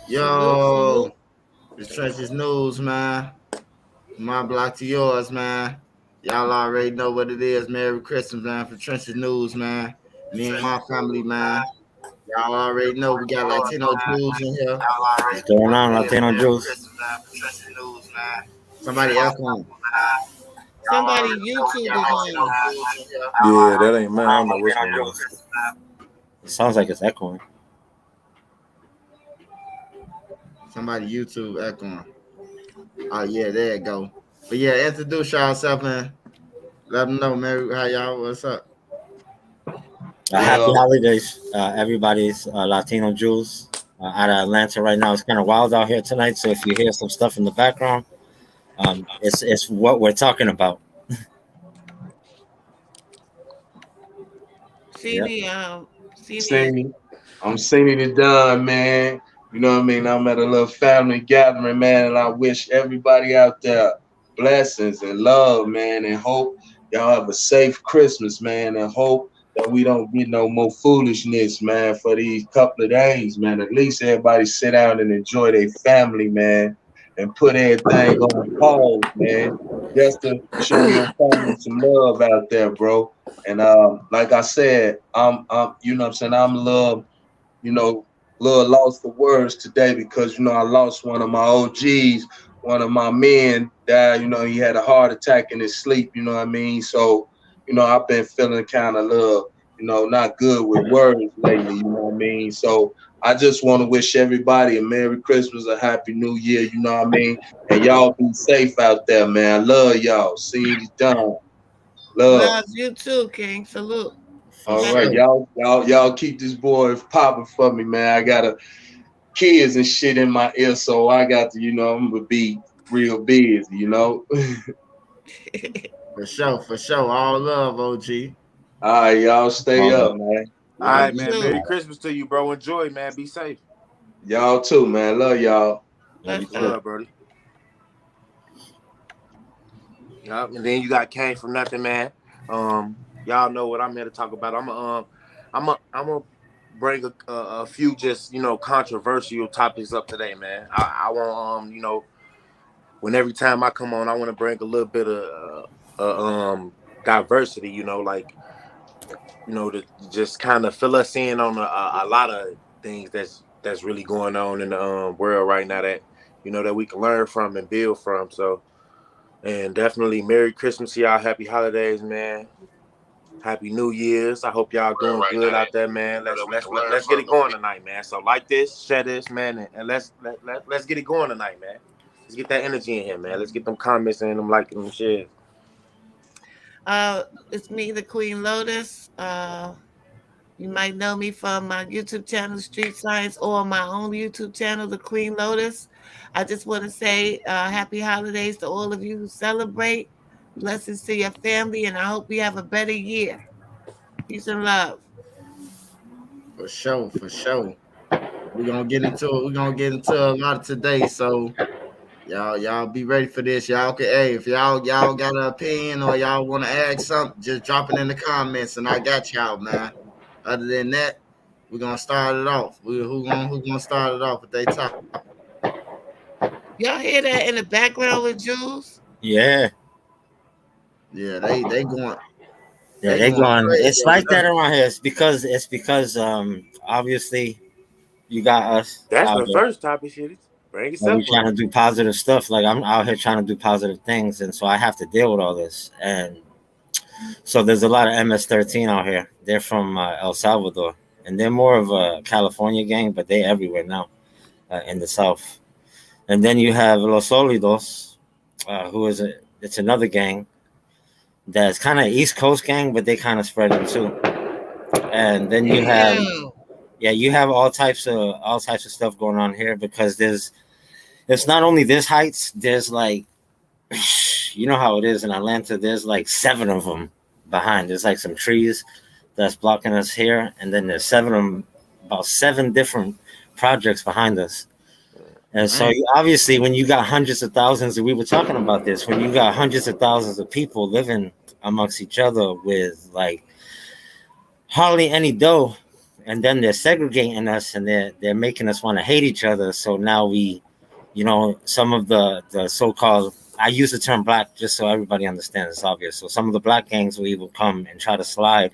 Salute, Yo, salute. the Trenches News, man. My block to yours, man. Y'all already know what it is. Merry Christmas, man, for Trenches News, man. Me and my family, man. Y'all already know we got Latino Jews in here. What's going on, It is Latino Merry Juice? Christmas, man, for Trenches News, man. Somebody echoing. Y'all Somebody already know we YouTube got is Latino on. Jews in here. Yeah, that ain't mine. I don't know which Latino one it Juice. is. It sounds like it's echoing. Somebody YouTube echoing. Oh, yeah, there you go. But yeah, introduce yourself and let them know, man, how y'all, what's up? Happy Well, holidays, everybody's Latino Juice out of Atlanta right now. It's kind of wild out here tonight, so if you hear some stuff in the background, it's what we're talking about. Yep. See me. singing. I'm singing it done, man. You know what I mean? I'm at a little family gathering, man, and I wish everybody out there blessings and love, man, and hope y'all have a safe Christmas, man, and hope that we don't get no more foolishness, man, for these couple of days, man. At least everybody sit down and enjoy their family, man, and put everything on pause, man, just to show your family some love out there, bro. And like I said, you know what I'm saying, I'm a little, you know, little lost for words today because, I lost one of my OGs, one of my men died, he had a heart attack in his sleep, you know what I mean? So, I've been feeling kind of little, not good with words lately, you know what I mean? So I just want to wish everybody a Merry Christmas, a Happy New Year, you know what I mean? And y'all be safe out there, man. I love y'all. See you done. Love. Love you too, King. Salute. For All right, sure. y'all keep this boy popping for me, man. I got kids and shit in my ear, so I got to, I'm gonna be real busy. For sure, for sure. All love, OG. All right, y'all stay All up, love. man. All Love right, you man. too. Merry Too. Christmas to you, bro. Enjoy, man. Be safe. Y'all too, man. Love y'all. Love you Let's Much too. go. love, Brody. Yup. And then you got Kane from Nothing, man. Y'all know what I'm here to talk about. I'm a bring a few just controversial topics up today, man. I want when every time I come on, I want to bring a little bit of diversity. Like to just kind of fill us in on a lot of things that's really going on in the world right now that that we can learn from and build from. So, and definitely Merry Christmas to y'all, Happy Holidays, man. Happy New Year's. I hope y'all doing good out there, man. Let's get it going tonight, man. So like this, share this, man, and let's get it going tonight, man. Let's get that energy in here, man. Let's get them comments and them liking them shares. It's me, the Queen Lotus. You might know me from my YouTube channel, Street Science, or my own YouTube channel, The Queen Lotus. I just want to say happy holidays to all of you who celebrate. Blessings to your family, and I hope you have a better year. Peace and love. For sure, for sure. We're gonna get into it. We're gonna get into a lot today. So y'all be ready for this. Y'all can if y'all got an opinion or y'all want to add something, just drop it in the comments and I got y'all, man. Other than that, we're gonna start it off. Who gonna start it off with their topic? Y'all hear that in the background with Jules? Yeah. Yeah, they going Yeah, they they going going. crazy It's over like that there. around here. It's because obviously you got us That's out the here. first topic, shit. Bring And we yourself trying up. to do positive stuff. Like I'm out here trying to do positive things, and so I have to deal with all this. And so there's a lot of MS-13 out here. They're from El Salvador, and they're more of a California gang, but they're everywhere now in the South. And then you have Los Solidos, who is it's another gang that's kind of East Coast gang, but they kind of spread them too. And then you have Damn. yeah, you have all types of stuff going on here because it's not only this heights. There's like you know how it is in Atlanta. There's like seven of them behind. There's like some trees that's blocking us here, and then there's seven of them, about seven different projects behind us. And so, Dang. obviously, when you got hundreds of thousands, and we were talking about this, when you got hundreds of thousands of people living amongst each other with like hardly any dough, and then they're segregating us, and they're making us want to hate each other. So now we, some of the so-called, I use the term black just so everybody understands, it's obvious. So some of the black gangs will even come and try to slide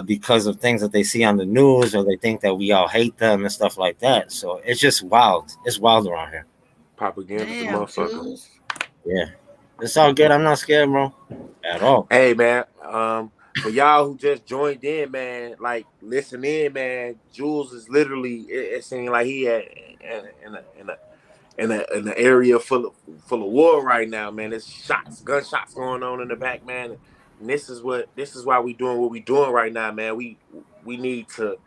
because of things that they see on the news, or they think that we all hate them and stuff like that. So it's just wild. It's wild around here. Propaganda, the Damn, motherfucker. Jules. Yeah, it's all good. I'm not scared, bro, at all. Hey man, for y'all who just joined in, man, like listen in, man. Jules is literally. It seems like he had in an area full of war right now, man. There's gunshots going on in the back, man. And this is why we doing what we doing right now, man. We need to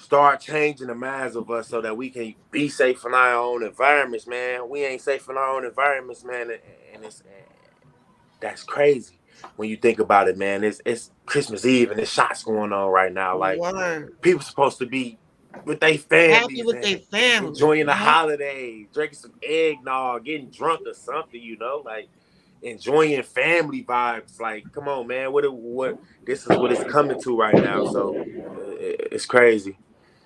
start changing the minds of us so that we can be safe in our own environments, man. We ain't safe in our own environments, man, and that's crazy when you think about it, man. It's Christmas Eve and there's shots going on right now. Like Word. people supposed to be with their Happy families with and their family. enjoying the holidays, drinking some eggnog, getting drunk or something, like enjoying family vibes. Like, come on, man. What this is what it's coming to right now. So it's crazy.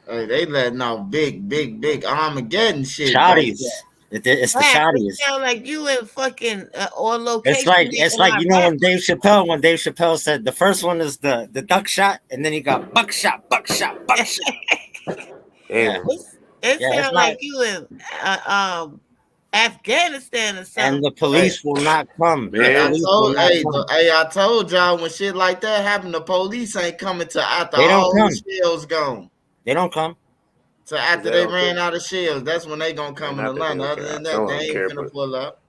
Hey, they letting out big Armageddon shit back Shotties. It's the Black, it shotties. sound like you in fucking on location. It's like when Dave Chappelle said the first one is the duck shot, and then he got buckshot. Yeah. It Yeah, sound like you in Afghanistan or something. And the police will not come. Man. I told y'all when shit like that happen, the police ain't coming till after They don't all come. the shells gone. They don't come. So after they ran out of shells, that's when they gonna come in Atlanta. Other than that, they ain't gonna pull up.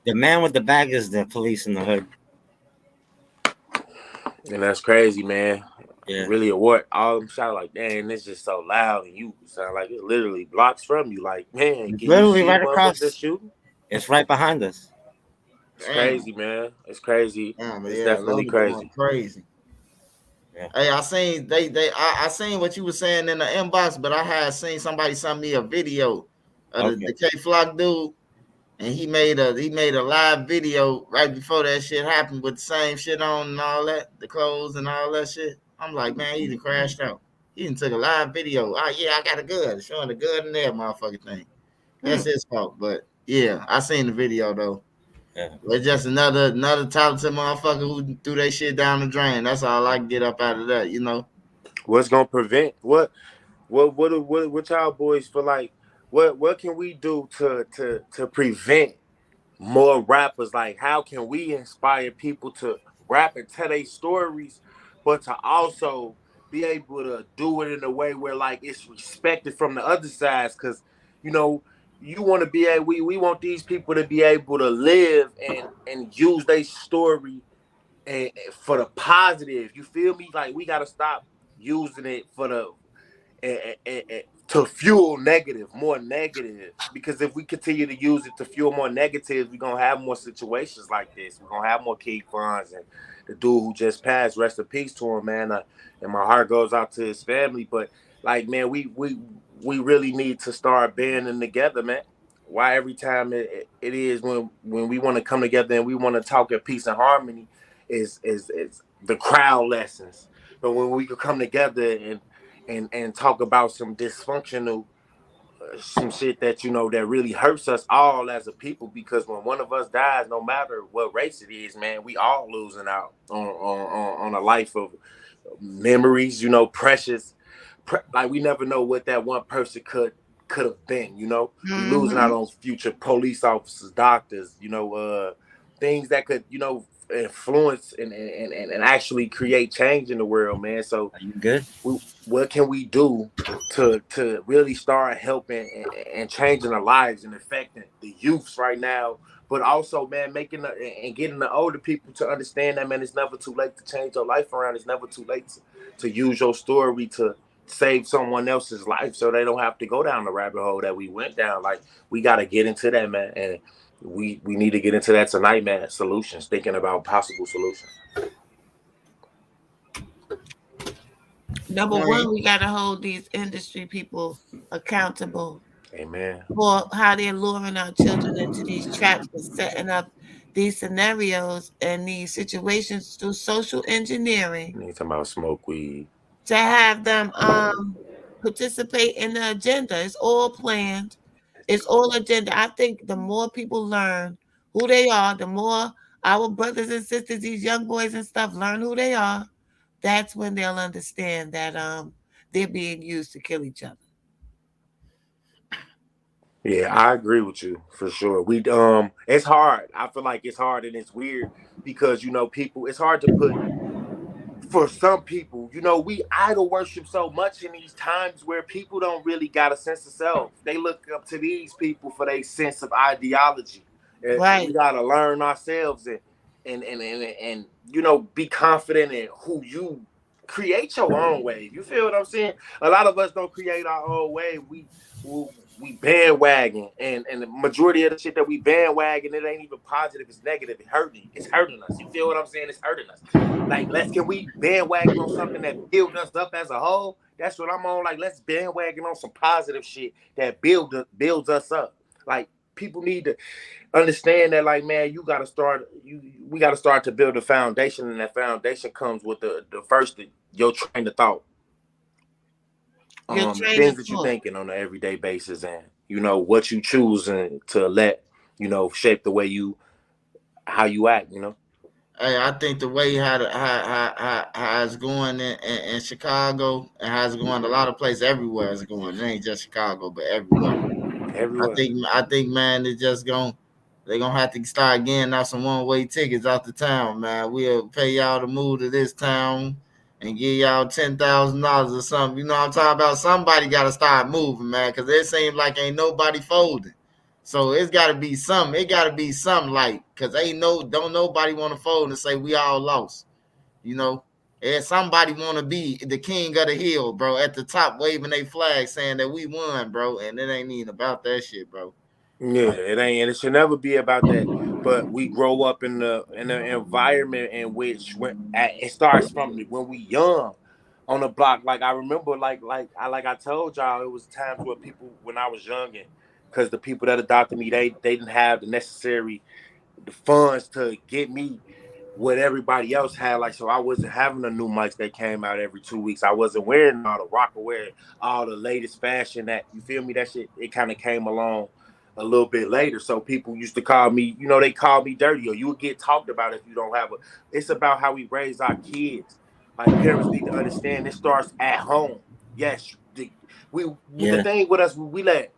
The man with the bag is the police in the hood. And that's crazy, man. Yeah. Really, what all them shots like, dang, it's just so loud, and you sound like it's literally blocks from you. Like, man, It's literally right across. Shooting? It's right behind us. It's crazy, man. It's crazy. It's definitely crazy. Crazy. Yeah. Hey, I seen I seen what you were saying in the inbox, but I had seen somebody send me a video of the K Flock dude, and he made a live video right before that shit happened with the same shit on and all that, the clothes and all that shit. I'm like, man, he done crashed out. He done took a live video. Oh yeah, I got a gun, showing the gun in there, motherfucking thing. That's his fault, but yeah, I seen the video though. Yeah. It's just another talented motherfucker who threw that shit down the drain. That's all I can get up out of that, What's gonna prevent what y'all boys feel like? What can we do to prevent more rappers? Like, how can we inspire people to rap and tell their stories, but to also be able to do it in a way where like it's respected from the other sides? Because you want to be able, we want these people to be able to live and use their story and for the positive. You feel me? Like, we gotta stop using it for the to fuel more negative. Because if we continue to use it to fuel more negatives, we're gonna have more situations like this. We're gonna have more King Fonz and the dude who just passed. Rest in peace to him, man. And my heart goes out to his family. But like, man, we really need to start banding together, man. Why every time it is when we want to come together and we want to talk in peace and harmony is the crowd lessons. But when we could come together and talk about some dysfunctional some shit that that really hurts us all as a people, because when one of us dies, no matter what race it is, man, we all losing out on a life of memories, precious. Like, we never know what that one person could have been. We losing out on future police officers, doctors, things that could influence and actually create change in the world, man. So are you good? What can we do to really start helping and changing the lives and affecting the youths right now, but also, man, and getting the older people to understand that, man, it's never too late to change your life around. It's never too late to use your story to save someone else's life so they don't have to go down the rabbit hole that we went down. Like, we got to get into that, man. And we need to get into that tonight, man. Solutions, thinking about possible solutions. Number one, we got to hold these industry people accountable. Amen. For how they're luring our children into these traps and setting up these scenarios and these situations through social engineering. You talking about smoke weed. to have them participate in the agenda. It's all planned. It's all agenda. I think the more people learn who they are, the more our brothers and sisters, these young boys and stuff, learn who they are. That's when they'll understand that they're being used to kill each other. Yeah, I agree with you for sure. It's hard. I feel like it's hard and it's weird because people. It's hard to put for some people, we idol worship so much in these times where people don't really got a sense of self. They look up to these people for their sense of ideology. And we Right. gotta learn ourselves and be confident in who you create your own wave. You feel what I'm saying? A lot of us don't create our own wave. We bandwagon and the majority of the shit that we bandwagon, it ain't even positive, it's negative, it's hurting us. You feel what I'm saying? It's hurting us. Like, can we bandwagon on something that builds us up as a whole? That's what I'm on. Like, let's bandwagon on some positive shit that builds us up. Like, people need to understand that, like, man, we gotta start to build a foundation, and that foundation comes with the first your train of thought. Your train Things of that you're thought. thinking on an everyday basis, and what you choose and to let shape the way how you act. Hey, I think the way how it's going in Chicago and how it's going a lot of places everywhere it's going. It ain't just Chicago, but everywhere. Everywhere. I think man, they gonna have to start getting out some one way tickets out the town, man. We'll pay y'all to move to this town and give y'all $10,000 or something. You know what I'm talking about? Somebody gotta start moving, man, because it seems like ain't nobody folding. So it's gotta be something. It gotta be something like, cause don't nobody want to fold and say we all lost. You know, and somebody want to be the king of the hill, bro, at the top waving a flag saying that we won, bro, and it ain't even about that shit, bro. Yeah, it ain't, and it should never be about that. But we grow up in the environment in which it starts from when we young on the block. Like, I remember, like I told y'all, it was times where people when I was young, and because the people that adopted me, they didn't have the funds to get me what everybody else had. Like, so I wasn't having the new mics that came out every 2 weeks. I wasn't wearing all the rocker wear, all the latest fashion. That, you feel me? That shit, it kind of came along a little bit later. So people used to call me, they call me dirty, or you would get talked about if you don't have a. It's about how we raise our kids. Like, parents need to understand it starts at home. Yes, the Yeah. thing with us, we let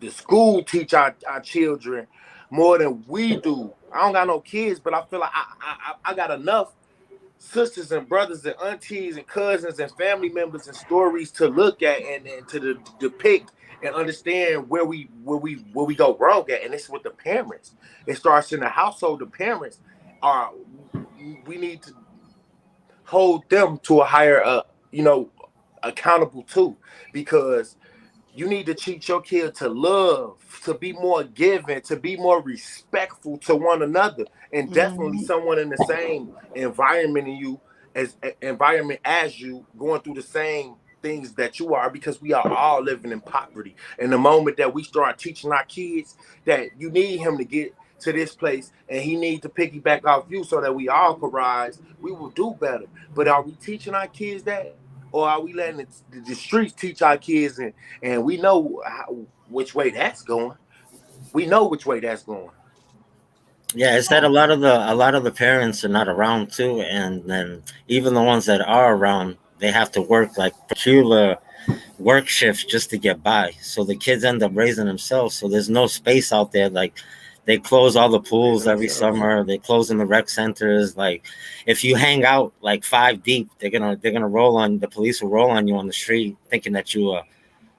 the school teach our children more than we do. I don't got no kids, but I feel like I got enough sisters and brothers and aunties and cousins and family members and stories to look at and to depict and understand where we go wrong at. And it's with the parents. It starts in the household. The parents are we need to hold them to a higher accountable too, because you need to teach your kid to love, to be more giving, to be more respectful to one another, and definitely Hmm. someone in the same environment as you, going through the same things that you are, because we are all living in poverty. And the moment that we start teaching our kids that you need him to get to this place and he needs to piggyback off you so that we all can rise, we will do better. But are we teaching our kids that? Or are we letting the streets teach our kids, and we know which way that's going? We know which way that's going. Yeah, it's that a lot of the parents are not around too, and then even the ones that are around, they have to work like particular work shifts just to get by. So the kids end up raising themselves. So there's no space out there. Like, they close all the pools Raising every themselves. summer. They close in the rec centers. Like, if you hang out like five deep, they're gonna roll on the police will roll on you on the street thinking that you are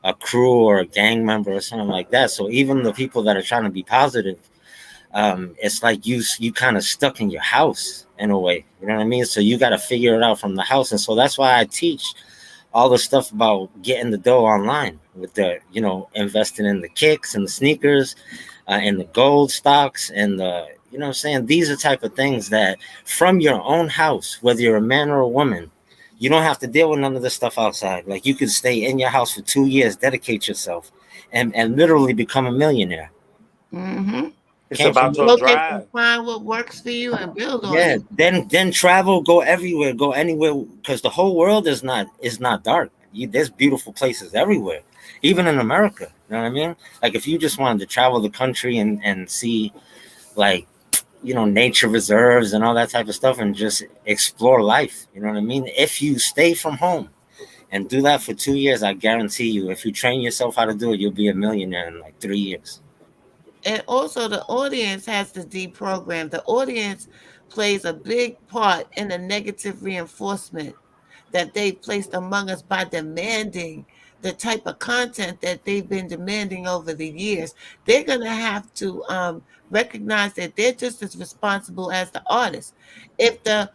a crew or a gang member or something like that. So even the people that are trying to be positive, it's like you kind of stuck in your house in a way. You know what I mean? So you got to figure it out from the house, and so that's why I teach all the stuff about getting the dough online with the investing in the kicks and the sneakers, and the gold stocks and the what I'm saying, these are type of things that from your own house, whether you're a man or a woman, you don't have to deal with none of this stuff outside. Like, you could stay in your house for 2 years, dedicate yourself, and literally become a millionaire. Hmm. It's Came from about your Focus and drive. find what works for you and build on yeah. it. Then travel, go everywhere, go anywhere, because the whole world is not dark. There's beautiful places everywhere, even in America. You know what I mean? Like if you just wanted to travel the country and see like nature reserves and all that type of stuff and just explore life. You know what I mean? If you stay from home and do that for 2 years, I guarantee you, if you train yourself how to do it, you'll be a millionaire in like 3 years. And also the audience has to deprogram. The audience plays a big part in the negative reinforcement that they placed among us by demanding the type of content that they've been demanding over the years. They're going to have to recognize that they're just as responsible as the artists. If the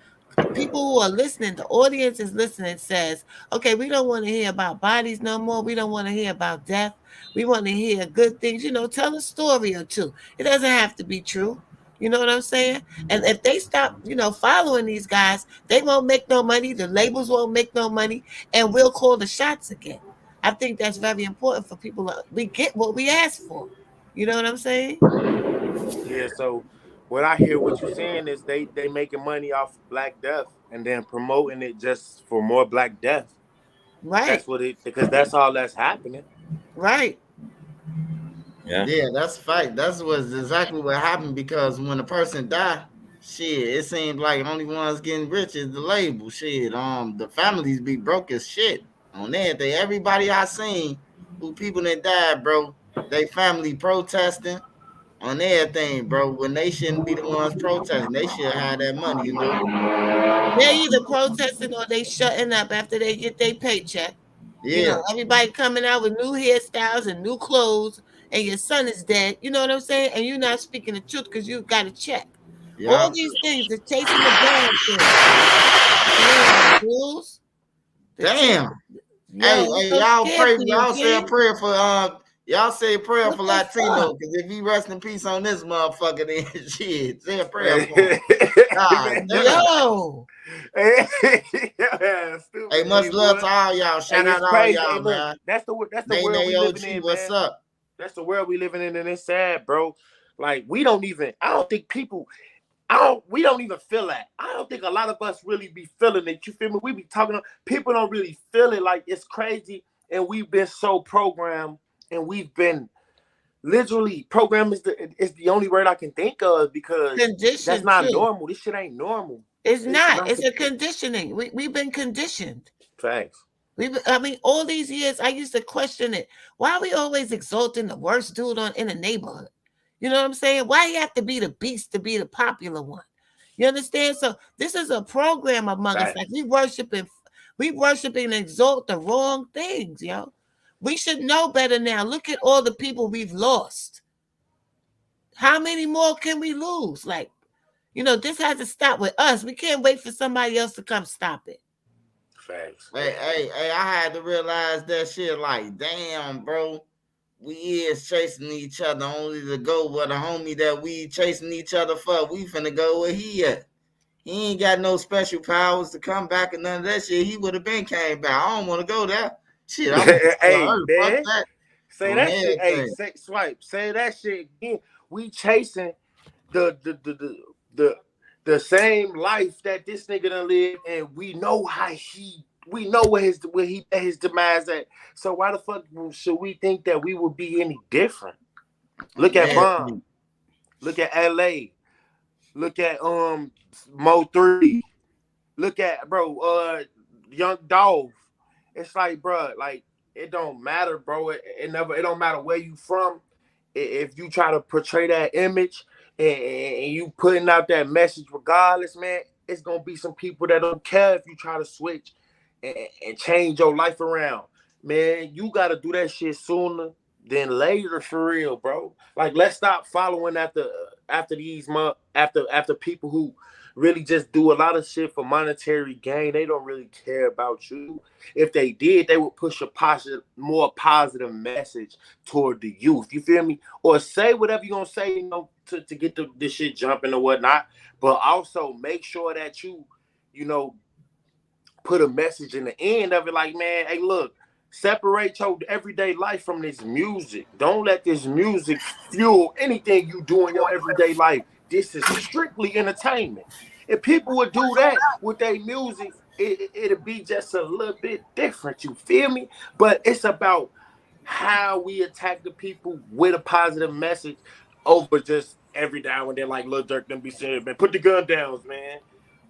people who are listening, the audience is listening, says, okay, we don't want to hear about bodies no more. We don't want to hear about death. We want to hear good things. Tell a story or two. It doesn't have to be true. You know what I'm saying? And if they stop, following these guys, they won't make no money. The labels won't make no money, and we'll call the shots again. I think that's very important for people. We get what we ask for. You know what I'm saying? Yeah. So what I hear what you're saying is they making money off Black Death and then promoting it just for more Black Death. Right, That's what it because that's all that's happening. right. Yeah. Yeah, that's fact. That's what's exactly what happened because when a person die, shit, it seems like only ones getting rich is the label. Shit, the families be broke as shit on everything. Everybody I seen who people that died, bro, they family protesting on everything, bro. When they shouldn't be the ones protesting, they should have that money. They're either protesting or they shutting up after they get their paycheck. Yeah, Everybody coming out with new hairstyles and new clothes, and your son is dead. You know what I'm saying? And you're not speaking the truth because you got a check. All yeah. these things, the chasing the bag thing. Damn, Jules. The chase, Damn. yo, Hey, I'm hey, so y'all scared pray. for you, Y'all say a King. prayer for y'all say a prayer What for the fuck? Latino because if he rest in peace on this motherfucker, then shit, say a prayer Man, for him. God damn. Yo, yeah, Hey, stupid much G love boy. to all y'all. Hey, Shout it's out to all crazy. Hey, y'all, look, man. that's the Nay, world nay, we living OG, in, what's man. up? That's the world we living in, and it's sad, bro. Like we don't even. I don't think people. I don't. We don't even feel that. I don't think a lot of us really be feeling it. You feel me? We be talking. People don't really feel it. Like it's crazy, and we've been so programmed, and we've been literally programmed is the only word I can think of because that's conditioned not too. normal. This shit ain't normal. It's It's not. not It's the a conditioning. We've been conditioned. facts. I mean, all these years, I used to question it. Why are we always exalting the worst dude in the neighborhood? You know what I'm saying? Why you have to be the beast to be the popular one? You understand? So this is a program among us. Like Facts. we worship and exalt the wrong things, yo. We should know better now. Look at all the people we've lost. How many more can we lose? Like, this has to stop with us. We can't wait for somebody else to come stop it. Facts. Hey, I had to realize that shit. Like, damn, bro. We is chasing each other only to go where the homie that we chasing each other for. We finna go where he at. He ain't got no special powers to come back and none of that shit. He would have been came back. I don't want to go there. Shit, I'm gonna follow Hey, her. Fuck man. that Say on that shit. Hey, everything. swipe. Say that shit again. We chasing the the the the the, the same life that this nigga done lived, and we know where his demise at. So why the fuck should we think that we would be any different? Look On at Vaughn. everything. Look at LA. Look at Mo3. Look at Young Dolph. It's like, bro, like it don't matter, bro. It don't matter where you from. If you try to portray that image and you putting out that message, regardless, man, it's gonna be some people that don't care if you try to switch and change your life around. Man, you gotta do that shit sooner than later for real, bro. Like let's stop following after people who really just do a lot of shit for monetary gain. They don't really care about you. If they did, they would push a more positive message toward the youth. You feel me? Or say whatever you're gonna say, to get this shit jumping or whatnot. But also make sure that you know, put a message in the end of it, like, man, hey, look, Separate your everyday life from this music. Don't let this music fuel anything you do in your everyday life. This is strictly entertainment. If people would do that with their music, it'd be just a little bit different. You feel me? But it's about how we attack the people with a positive message over just every now and then, like Lil Durk them be saying, man, put the gun down, man.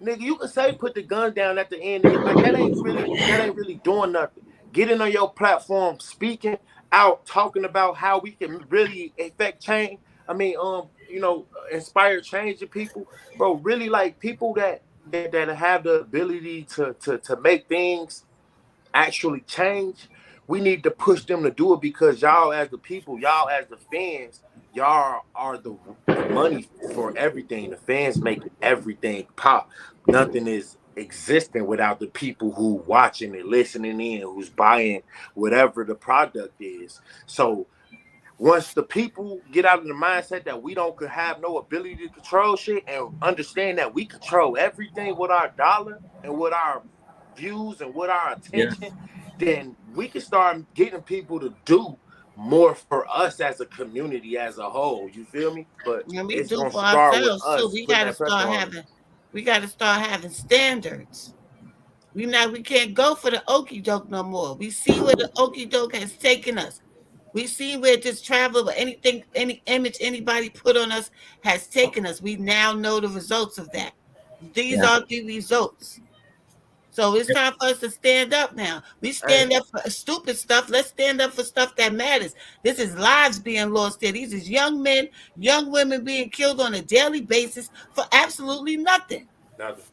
Nigga, you can say put the gun down at the end of it, but that ain't really doing nothing. Getting on your platform, speaking out, talking about how we can really affect change. I mean, inspire change in people, bro. Really, like people that have the ability to make things actually change, we need to push them to do it because y'all as the people, y'all as the fans, y'all are the money for everything. The fans make everything pop. Nothing is existing without the people who watching it, listening in, who's buying whatever the product is. So once the people get out of the mindset that we don't could have no ability to control shit and understand that we control everything with our dollar and with our views and with our Yeah. attention, then we can start getting people to do more for us as a community as a whole. You feel me? But And we it's do gonna for start with ourselves too. us putting that pressure on them. We gotta start having standards. We can't go for the okey doke no more. We see where the okey doke has taken us. We see where this travel or anything, any image anybody put on us has taken us. We now know the results of that. These Yeah. are the results. So it's time for us to stand up now. We Hey, stand up for stupid stuff. Let's stand up for stuff that matters. This is lives being lost here. These is young men, young women being killed on a daily basis for absolutely nothing. Nothing.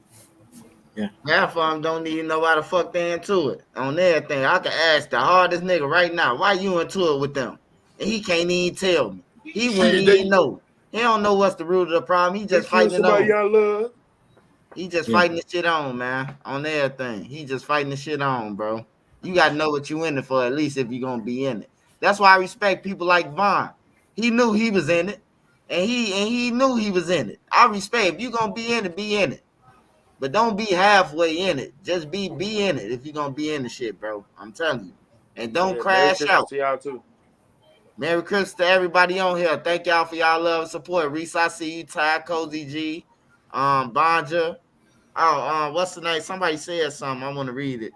Yeah. half of them don't even know why the fuck they into it. On everything, I can ask the hardest nigga right now, why you into it with them? And he can't even tell me. He wouldn't Shit, even know. He don't know what's the root of the problem. He they just kill fighting it somebody on. y'all love. He just Yeah. fighting the shit on, man. On everything. He just fighting the shit on, bro. You gotta know what you in it for, at least if you're gonna be in it. That's why I respect people like Vaughn. He knew he was in it. And he knew he was in it. I respect if you're gonna be in it, be in it. But don't be halfway in it. Just be in it if you're gonna be in the shit, bro. I'm telling you. And don't Yeah, Merry crash Christmas out. to y'all too. Merry Christmas to everybody on here. Thank y'all for y'all love and support. Reese, I see you. Ty, Cozy G, Bonja. Oh, what's the name? Somebody said something. I want to read it.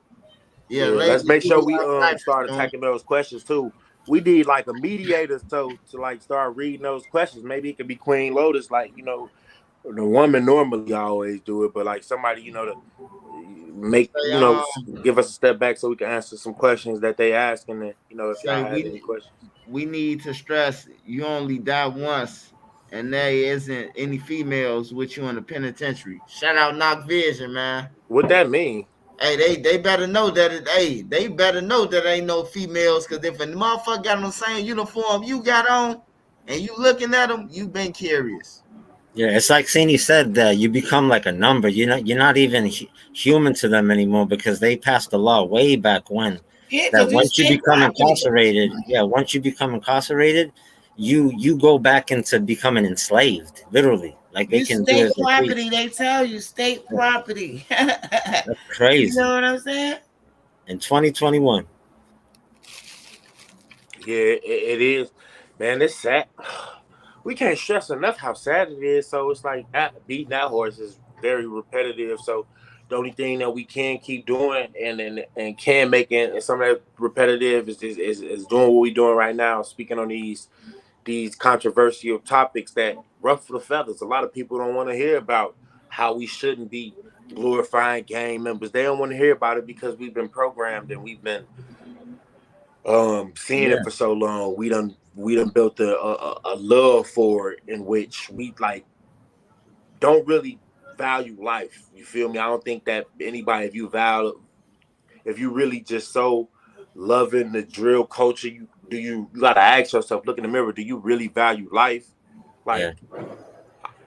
Yeah, Yeah, lady, let's make sure we life is start doing. attacking those questions too. We need like a mediator so to like start reading those questions. Maybe it could be Queen Lotus, like the woman normally always do it, but like somebody to make Say, give us a step back so we can answer some questions that they ask, and then if y'all say have any questions. we need to stress you only die once, and there isn't any females with you in the penitentiary. Shout out Knock Vision, man. What that mean? Hey, they better know that they better know that ain't no females, because if a motherfucker got on the same uniform you got on and you looking at them, you been curious. Yeah, it's like Sini said that you become like a number. You're not even human to them anymore because they passed the law way back when Yeah, that because you once you state become property. incarcerated, yeah, once you become incarcerated, you go back into becoming enslaved, literally. Like they You can do state as they property. please. They tell you state Yeah, property. that's You know crazy. what I'm saying? In 2021, Yeah, it is, man. It's sad. We can't stress enough how sad it is. So it's like beating that horse is very repetitive. So the only thing that we can keep doing and can make it and some of that repetitive is doing what we're doing right now, speaking on these controversial topics that ruffle the feathers. A lot of people don't want to hear about how we shouldn't be glorifying gang members. They don't want to hear about it because we've been programmed and we've been seeing yeah, it for so long. We done built a love for it in which we like don't really value life. You feel me? I don't think that anybody, if you really just so loving the drill culture, you gotta ask yourself, look in the mirror, do you really value life? yeah, Like,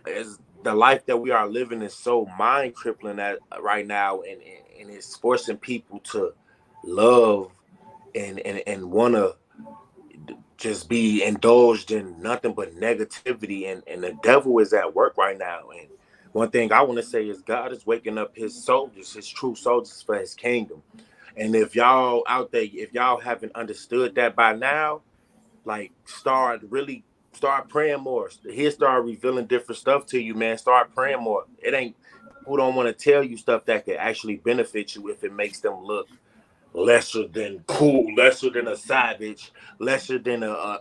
is the life that we are living is so mind crippling at right now, and it's forcing people to love and want to just be indulged in nothing but negativity, and the devil is at work right now. And one thing I want to say is God is waking up his soldiers, his true soldiers for his kingdom. And if y'all out there, if y'all haven't understood that by now, like start praying more. He'll start revealing different stuff to you, man. Start praying more. It ain't people don't want to tell you stuff that could actually benefit you if it makes them look lesser than cool, lesser than a savage, lesser than a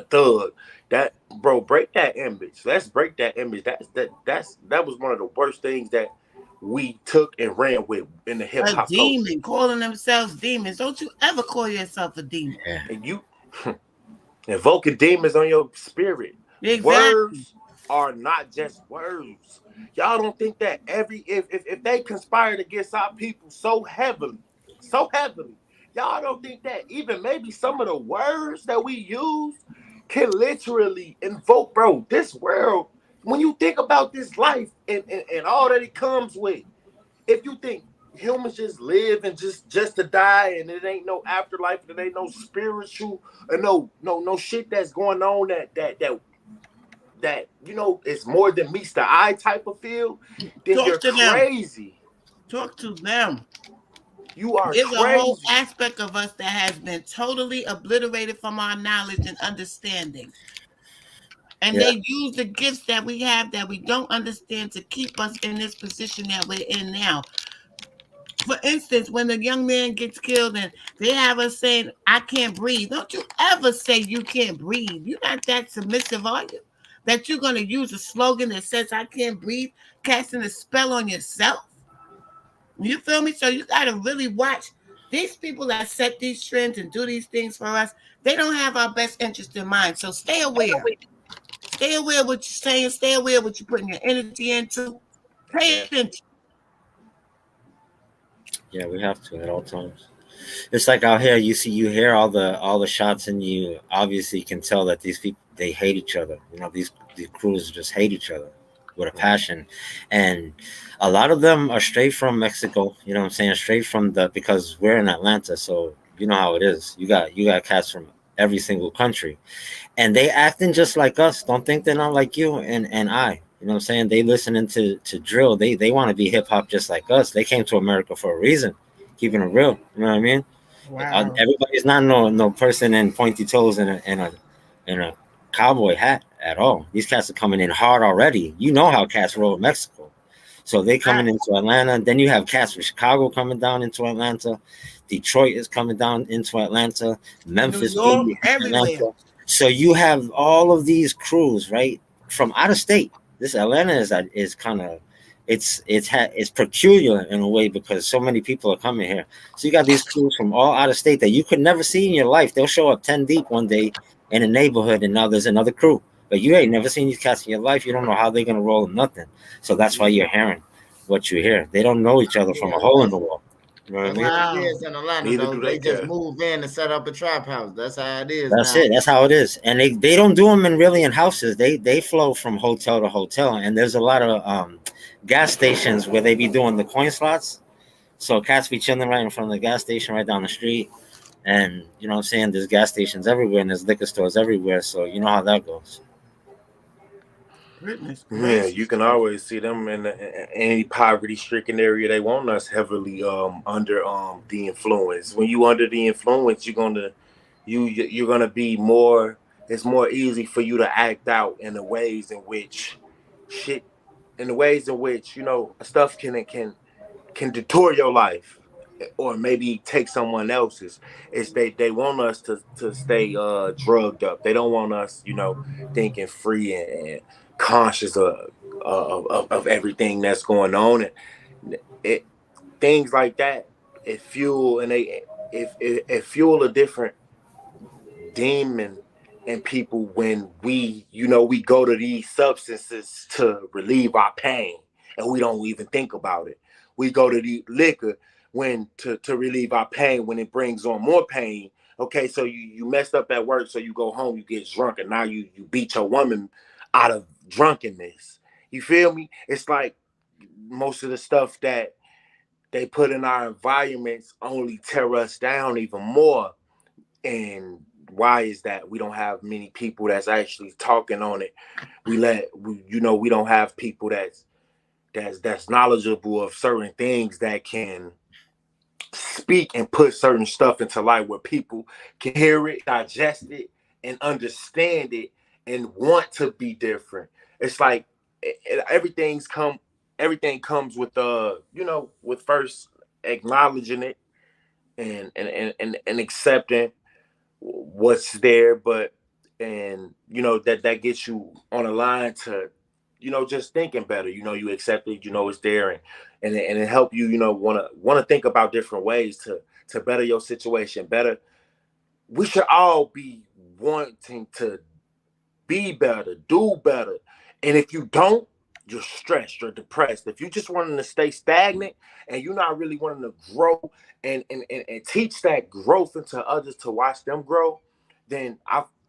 thug. That bro, break that image. Let's break that image. That was one of the worst things that we took and ran with in the hip A hop culture. demon calling themselves demons. Don't you ever call yourself a demon. Yeah. And you invoking demons on your spirit. Exactly. Words are not just words. Y'all don't think that if they conspired against our people so heavily, y'all don't think that even maybe some of the words that we use can literally invoke, bro, this world. When you think about this life and all that it comes with, if you think humans just live and just to die and it ain't no afterlife and it ain't no spiritual and no shit that's going on that it's more than meets the eye type of feel, then Talk you're to them. crazy. Talk to them. You are There's a whole crazy. aspect of us that has been totally obliterated from our knowledge and understanding. And Yeah. they use the gifts that we have that we don't understand to keep us in this position that we're in now. For instance, when a young man gets killed and they have us saying, I can't breathe. Don't you ever say you can't breathe. You're not that submissive, are you? That you're going to use a slogan that says, I can't breathe, casting a spell on yourself. You feel me? So you got to really watch these people that set these trends and do these things for us. They don't have our best interest in mind. So stay aware. Stay aware of what you're saying. Stay aware of what you're putting your energy into. Pay Yeah. attention. Yeah, we have to at all times. It's like out here, you hear all the shots, and you obviously can tell that these people they hate each other. You know, these crews just hate each other with a passion, and a lot of them are straight from Mexico. You know what I'm saying? Straight from because we're in Atlanta, so you know how it is. You got cats from every single country, and they acting just like us. Don't think they're not like you and I. You know what I'm saying? They listening to drill. They want to be hip hop just like us. They came to America for a reason. Keeping it real. You know what I mean? Wow. Everybody's not no person in pointy toes in a cowboy hat at all. These cats are coming in hard already. You know how cats roll in Mexico. So they coming into Atlanta. Then you have cats from Chicago coming down into Atlanta. Detroit is coming down into Atlanta. New Memphis, York, Philly, everywhere. Atlanta. So you have all of these crews, right, from out of state. This Atlanta is kind of it's peculiar in a way because so many people are coming here. So you got these crews from all out of state that you could never see in your life. They'll show up 10 deep one day in a neighborhood, and now there's another crew. But you ain't never seen these cats in your life. You don't know how they're gonna roll or nothing. So that's why you're hearing what you hear. They don't know each other from a Yeah, hole in the wall. You know what I that's mean? how it Wow. is in Atlanta, Neither though. do they They just care. move in and set up a trap house. That's how it is That's now. it. That's how it is. And they don't do them in houses. They flow from hotel to hotel. And there's a lot of gas stations where they be doing the coin slots. So cats be chilling right in front of the gas station right down the street. And you know what I'm saying? There's gas stations everywhere and there's liquor stores everywhere. So you know how that goes. Goodness Yeah, you gracious. can always see them in any poverty-stricken area. They want us heavily under the influence. When you under the influence, you're gonna be more. It's more easy for you to act out in the ways in which shit, in the ways in which stuff can detour your life or maybe take someone else's. It's they want us to stay drugged up. They don't want us, thinking free and conscious of everything that's going on. And it things like that, it fuel and they it fuel a different demon in people when we go to these substances to relieve our pain and we don't even think about it. We go to the liquor when to relieve our pain when it brings on more pain. Okay, so you messed up at work, so you go home, you get drunk, and now you beat your woman out of drunkenness. You feel me? It's like most of the stuff that they put in our environments only tear us down even more. And why is that? We don't have many people that's actually talking on it. We don't have people that's knowledgeable of certain things that can speak and put certain stuff into light where people can hear it, digest it, and understand it, and want to be different. It's like everything's come. Everything comes with with first acknowledging it and accepting what's there, but and that gets you on a line to just thinking better. You accept it, it's there, and it help you want to think about different ways to better your situation better. We should all be wanting to be better, do better. And if you don't, you're stressed, you're depressed. If you just wanting to stay stagnant and you're not really wanting to grow and teach that growth into others to watch them grow, then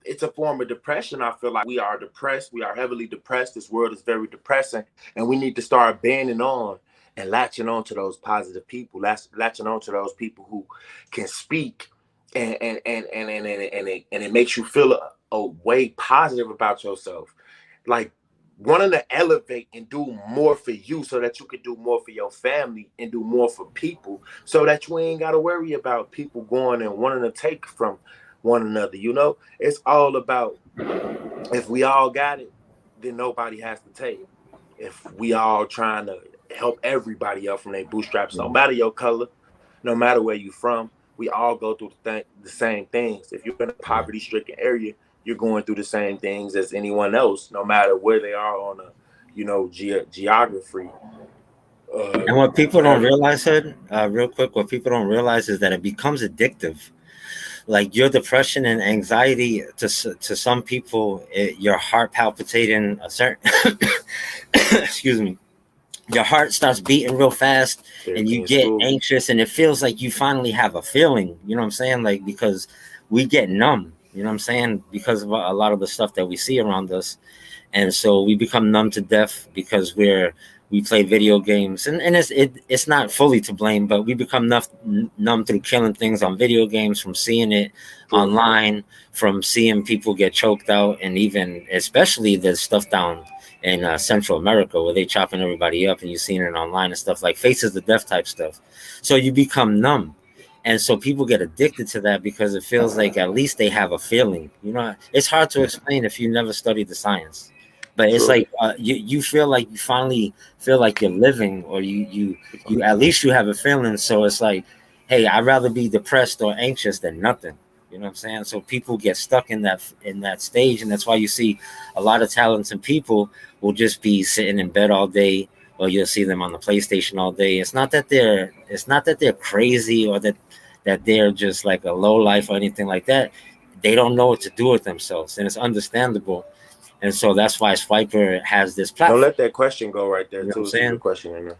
it's a form of depression. I feel like we are depressed. We are heavily depressed. This world is very depressing, and we need to start banding on and latching on to those positive people, latching on to those people who can speak and it makes you feel a way positive about yourself, like wanting to elevate and do more for you so that you can do more for your family and do more for people so that you ain't got to worry about people going and wanting to take from one another. It's all about, if we all got it, then nobody has to take. If we all trying to help everybody up from their bootstraps, no matter your color, no matter where you from, we all go through the same things. If you're in a poverty-stricken area, you're going through the same things as anyone else, no matter where they are on a geography. And what people don't realize, real quick, what people don't realize is that it becomes addictive. Like your depression and anxiety, to some people, your heart palpitating a certain, excuse me, your heart starts beating real fast and you get anxious, and it feels like you finally have a feeling, you know what I'm saying? Like, because we get numb, you know what I'm saying? Because of a lot of the stuff that we see around us. And so we become numb to death because we play video games, and it's not fully to blame, but we become numb through killing things on video games, from seeing it online, from seeing people get choked out, and even especially the stuff down in Central America where they chopping everybody up, and you've seen it online and stuff like Faces of Death type stuff. So you become numb. And so people get addicted to that because it feels like at least they have a feeling. It's hard to explain if you never studied the science. But it's like you feel like you finally feel like you're living, or you at least you have a feeling. So it's like, hey, I'd rather be depressed or anxious than nothing. You know what I'm saying? So people get stuck in that stage, and that's why you see a lot of talented people will just be sitting in bed all day, or you'll see them on the PlayStation all day. It's not that they're crazy, or that they're just like a low life or anything like that. They don't know what to do with themselves, and it's understandable. And so that's why Swiper has this platform. Don't let that question go right there. You know too. what I'm saying? Good question in there.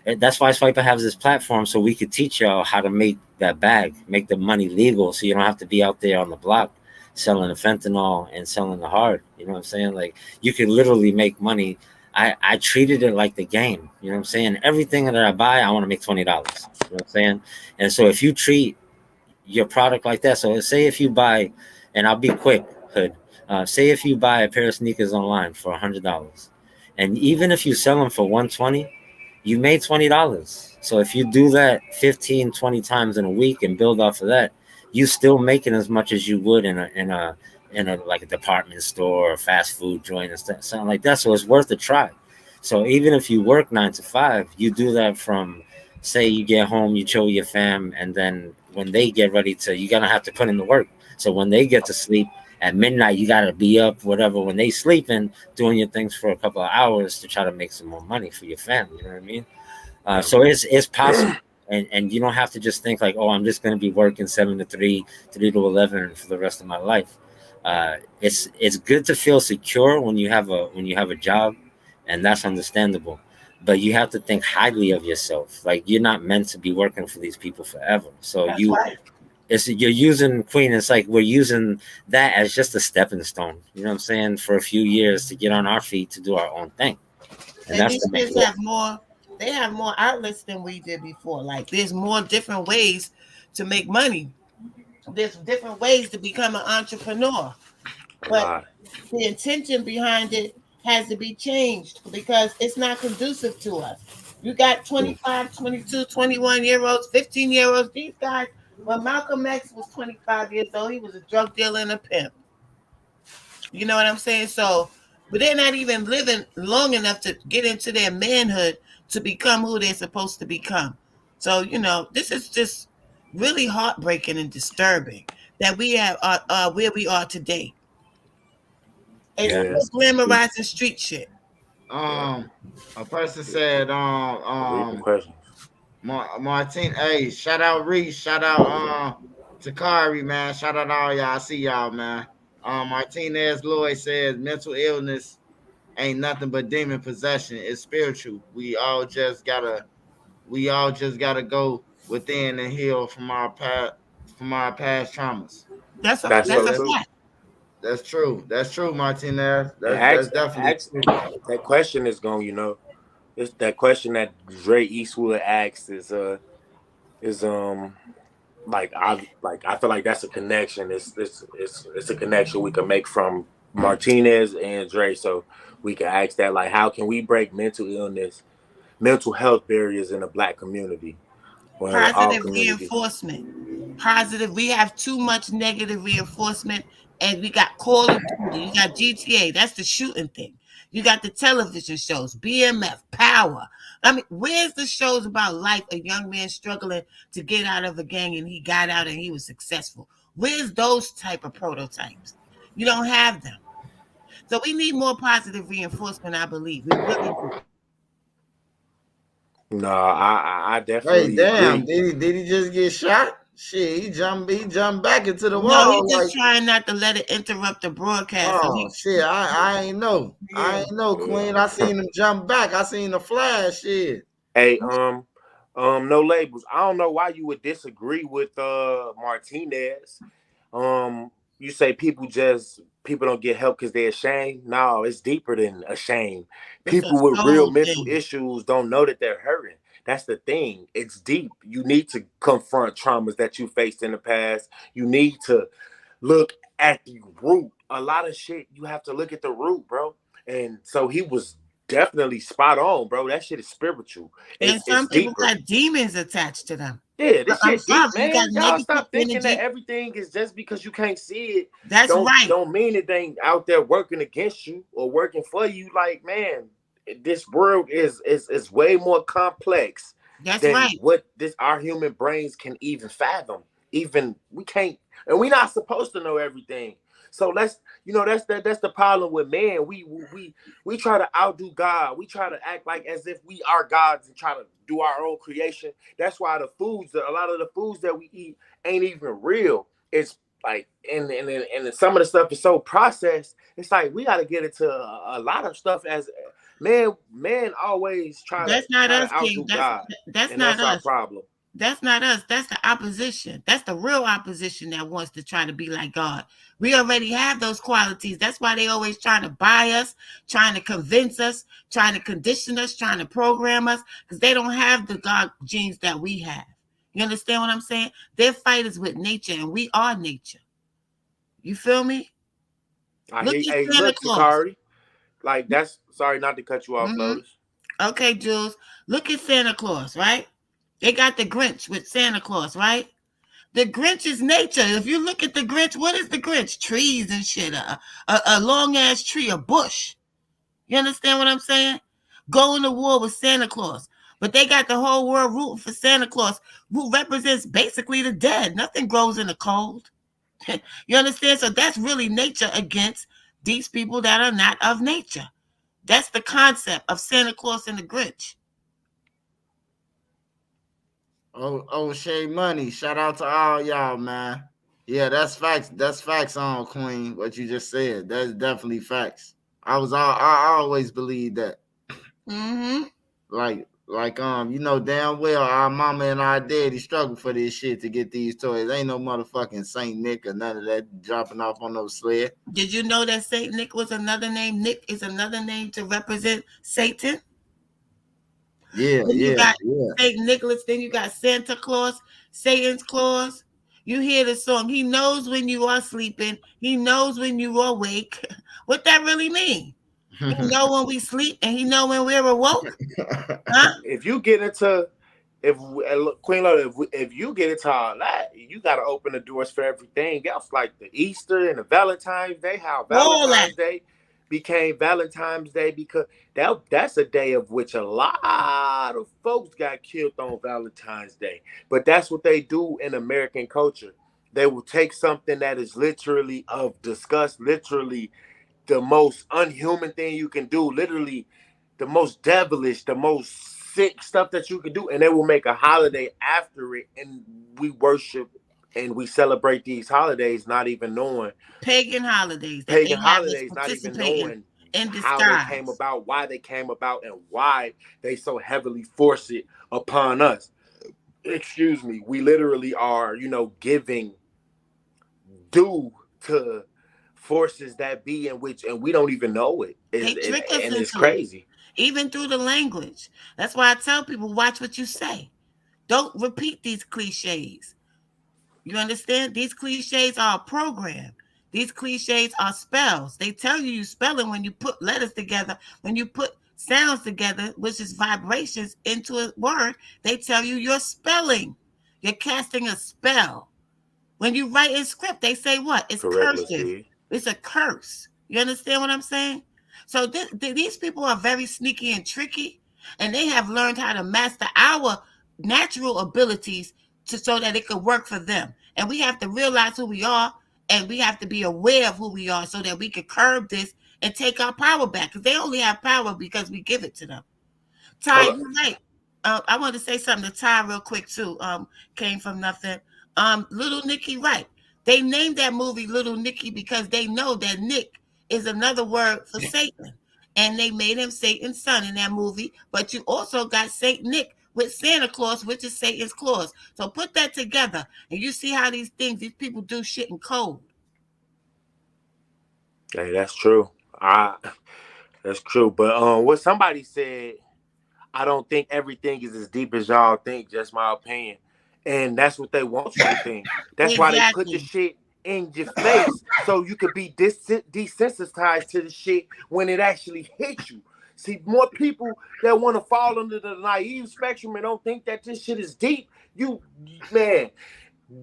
And that's why Swiper has this platform, so we could teach y'all how to make that bag, make the money legal, so you don't have to be out there on the block selling the fentanyl and selling the hard. You know what I'm saying? Like, you could literally make money. I treated it like the game. You know what I'm saying? Everything that I buy, I want to make $20. You know what I'm saying? And so if you treat your product like that, so say if you buy, and I'll be quick, Hood. Say if you buy a pair of sneakers online for $100, and even if you sell them for $120, you made $20. So if you do that 15, 20 times in a week and build off of that, you still making as much as you would in a like a department store or fast food joint and stuff, something like that. So it's worth a try. So even if you work 9 to 5, you do that from, say you get home, you chill with your fam, and then when they get ready to, you're gonna have to put in the work. So when they get to sleep at midnight, you gotta be up, whatever, when they sleeping, doing your things for a couple of hours to try to make some more money for your family. You know what I mean? So it's possible. And you don't have to just think like, oh, I'm just going to be working 7 to 3, 3 to 11 for the rest of my life. It's good to feel secure when you have a job, and that's understandable. But you have to think highly of yourself. Like, you're not meant to be working for these people forever. So That's you're right. using Queen. It's like we're using that as just a stepping stone. You know what I'm saying? For a few years to get on our feet to do our own thing. And And that's these the kids have more. They have more outlets than we did before. Like, there's more different ways to make money. There's different ways to become an entrepreneur. But the intention behind it has to be changed because it's not conducive to us. You got 25, 22, 21 year olds, 15-year olds. These guys, when Malcolm X was 25 years old, he was a drug dealer and a pimp. You know what I'm saying? So, but they're not even living long enough to get into their manhood to become who they're supposed to become. So, this is just really heartbreaking and disturbing that we have where we are today. It's Yeah. Yeah, still glamorizing street shit. yeah. A person said, Read the questions. Martin, hey, shout out Reese, shout out Takari, man, shout out all y'all. I see y'all, man. Martinez Lloyd says mental illness ain't nothing but demon possession. It's spiritual. We all just gotta go within and heal from our past traumas. That's a That's Yeah, that's so a true. fact. that's true. That's true, Martinez. And That's definitely true. that question is going. It's that question that Dre Eastwood asks is I feel like that's a connection. It's a connection we can make from Martinez and Dre. So we can ask that, like, how can we break mental health barriers in the Black community or in all Positive communities? reinforcement. Positive. We have too much negative reinforcement, and we got Call of Duty. You got GTA. That's the shooting thing. You got the television shows, BMF, Power. I mean, where's the shows about life? A young man struggling to get out of a gang, and he got out and he was successful. Where's those type of prototypes? You don't have them. So we need more positive reinforcement. I believe we really do. No, I Hey, definitely damn, agree. did he just get shot? Shit, he jumped back into the No, wall he's just like, trying not to let it interrupt the broadcast. So oh shit, I ain't know. I yeah. ain't know, Yeah. Queen. I seen him jump back. I seen the flash shit. Hey, no labels. I don't know why you would disagree with Martinez. You say people don't get help because they're ashamed. No, it's deeper than ashamed. It's a People with real soul mental thing. issues don't know that they're hurting. That's the thing. It's deep. You need to confront traumas that you faced in the past. You need to look at the root. A lot of shit you have to look at the root, bro. And so he was definitely spot on, bro. That shit is spiritual. And It's some people deeper. got demons attached to them. Yeah, this I'm shit sorry, deep, you got man. Y'all negative stop thinking that energy. everything is just because you can't see it. That's right. Don't mean it ain't out there working against you or working for you. Like, man, this world is way more complex That's than right. what this our human brains can even fathom. Even we can't, and we're not supposed to know everything. So that's the problem with man. We try to outdo God. We try to act like as if we are gods and try to do our own creation. That's why a lot of the foods that we eat ain't even real. It's like and some of the stuff is so processed. It's like we got to get into a lot of stuff as man always That's not try us, to King. outdo God, That's and not that's our us. problem. That's not us. That's the opposition. That's the real opposition that wants to try to be like God. We already have those qualities. That's why they always trying to buy us, trying to convince us, trying to condition us, trying to program us, because they don't have the God genes that we have. You understand what I'm saying? They're fighters with nature, and we are nature. You feel me? I Look hear. at Hey, Santa look, Claus. Takari. Like that's sorry not to cut you off, Hmm. Lotus. Okay, Jules. Look at Santa Claus, right? They got the Grinch with Santa Claus, right? The Grinch is nature. If you look at the Grinch, what is the Grinch? Trees and shit. A long ass tree, a bush. You understand what I'm saying? Going to war with Santa Claus. But they got the whole world rooting for Santa Claus, who represents basically the dead. Nothing grows in the cold. You understand? So that's really nature against these people that are not of nature. That's the concept of Santa Claus and the Grinch. Oh, Shay Money. Shout out to all y'all, man. Yeah, that's facts. That's facts on Queen. What you just said. That's definitely facts. I always believe that. Mm-hmm. You know damn well our mama and our daddy struggle for this shit to get these toys. Ain't no motherfucking Saint Nick or none of that dropping off on no sled. Did you know that Saint Nick was another name? Nick is another name to represent Satan. Yeah, Then you yeah, got yeah. Saint Nicholas. Then you got Santa Claus, Satan's Claus. You hear the song. He knows when you are sleeping. He knows when you are awake. What that really mean? He know when we sleep and he know when we're awoke. Huh? If you get into if Queen Lola, if you get into all that, you got to open the doors for everything else, like the Easter and the Valentine's Day. How All that. Valentine's Day became Valentine's Day because that's a day of which a lot of folks got killed on Valentine's Day. But that's what they do in American culture. They will take something that is literally of disgust, literally the most unhuman thing you can do, literally the most devilish, the most sick stuff that you can do, and they will make a holiday after it, and we worship and we celebrate these holidays, not even knowing pagan holidays that pagan they have us holidays, not even participating knowing in how they came disguise. about, why they came about, and why they so heavily force it upon us. Excuse me, we literally are, giving due to forces that be in which, and we don't even know it. They trick us And it's into it, crazy. even through the language. That's why I tell people, watch what you say. Don't repeat these cliches. You understand? These cliches are a program. These cliches are spells. They tell you spelling when you put letters together, when you put sounds together, which is vibrations into a word. They tell you you're spelling. You're casting a spell. When you write in script, they say what? It's For regular cursive. speed. It's a curse. You understand what I'm saying? So these people are very sneaky and tricky, and they have learned how to master our natural abilities so that it could work for them. And we have to realize who we are, and we have to be aware of who we are so that we can curb this and take our power back. Because they only have power because we give it to them. Ty, Hold up. you're right. I want to say something to Ty real quick too. Came from nothing. Little Nicky, right? They named that movie Little Nicky because they know that Nick is another word for Satan, and they made him Satan's son in that movie. But you also got Saint Nick with Santa Claus, which is Satan's claus. So put that together, and you see how these people do shit in code. Hey, that's true. That's true. But what somebody said, I don't think everything is as deep as y'all think. Just my opinion, and that's what they want you to think. That's why they put the Exactly. shit in your face so you could be desensitized to the shit when it actually hits you. See, more people that want to fall under the naive spectrum and don't think that this shit is deep. Man,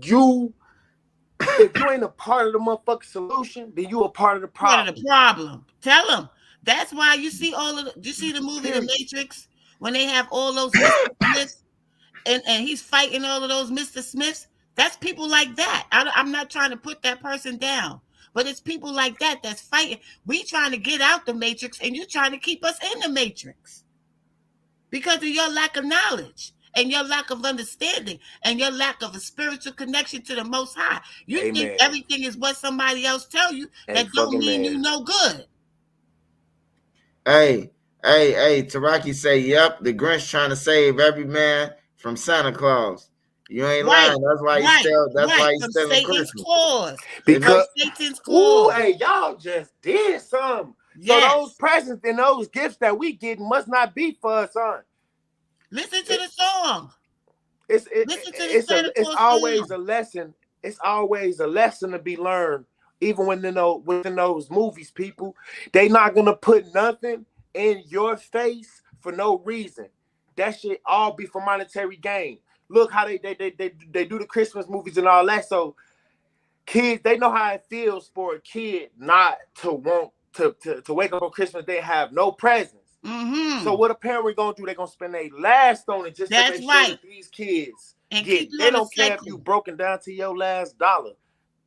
you if you ain't a part of the motherfucking solution, then you a part of the Part of problem. the problem. Tell them. That's why you see you see the movie The Period. Matrix when they have all those Mr. Smiths and he's fighting all of those Mr. Smiths. That's people like that. I'm not trying to put that person down, but it's people like that that's fighting. We trying to get out the matrix, and you trying to keep us in the matrix because of your lack of knowledge and your lack of understanding and your lack of a spiritual connection to the Most High. You think Amen. everything is what somebody else tell you. A That don't fucking mean you man. no good. Hey, hey, Taraki say, yep, the Grinch trying to save every man from Santa Claus. You ain't Right, lying. right, That's right. why he's From stealing Satan's Christmas. claws. From Because Satan's ooh, claws. hey, y'all just did something. So those Yes. presents and those gifts that we get must not be for us, son. Listen to It, the song. Listen to the Santa it's Claus always song. a lesson. It's always a lesson to be learned, even when within those movies, people. They not gonna put nothing in your face for no reason. That shit all be for monetary gain. Look how they do the Christmas movies and all that. So kids, they know how it feels for a kid not to want to wake up on Christmas Day and have no presents. So Mm-hmm. what a parent gonna do? They're gonna spend their last on it just to That's make sure right. that these kids And get keep it. you They on a don't care if you cycle. broken down to your last dollar.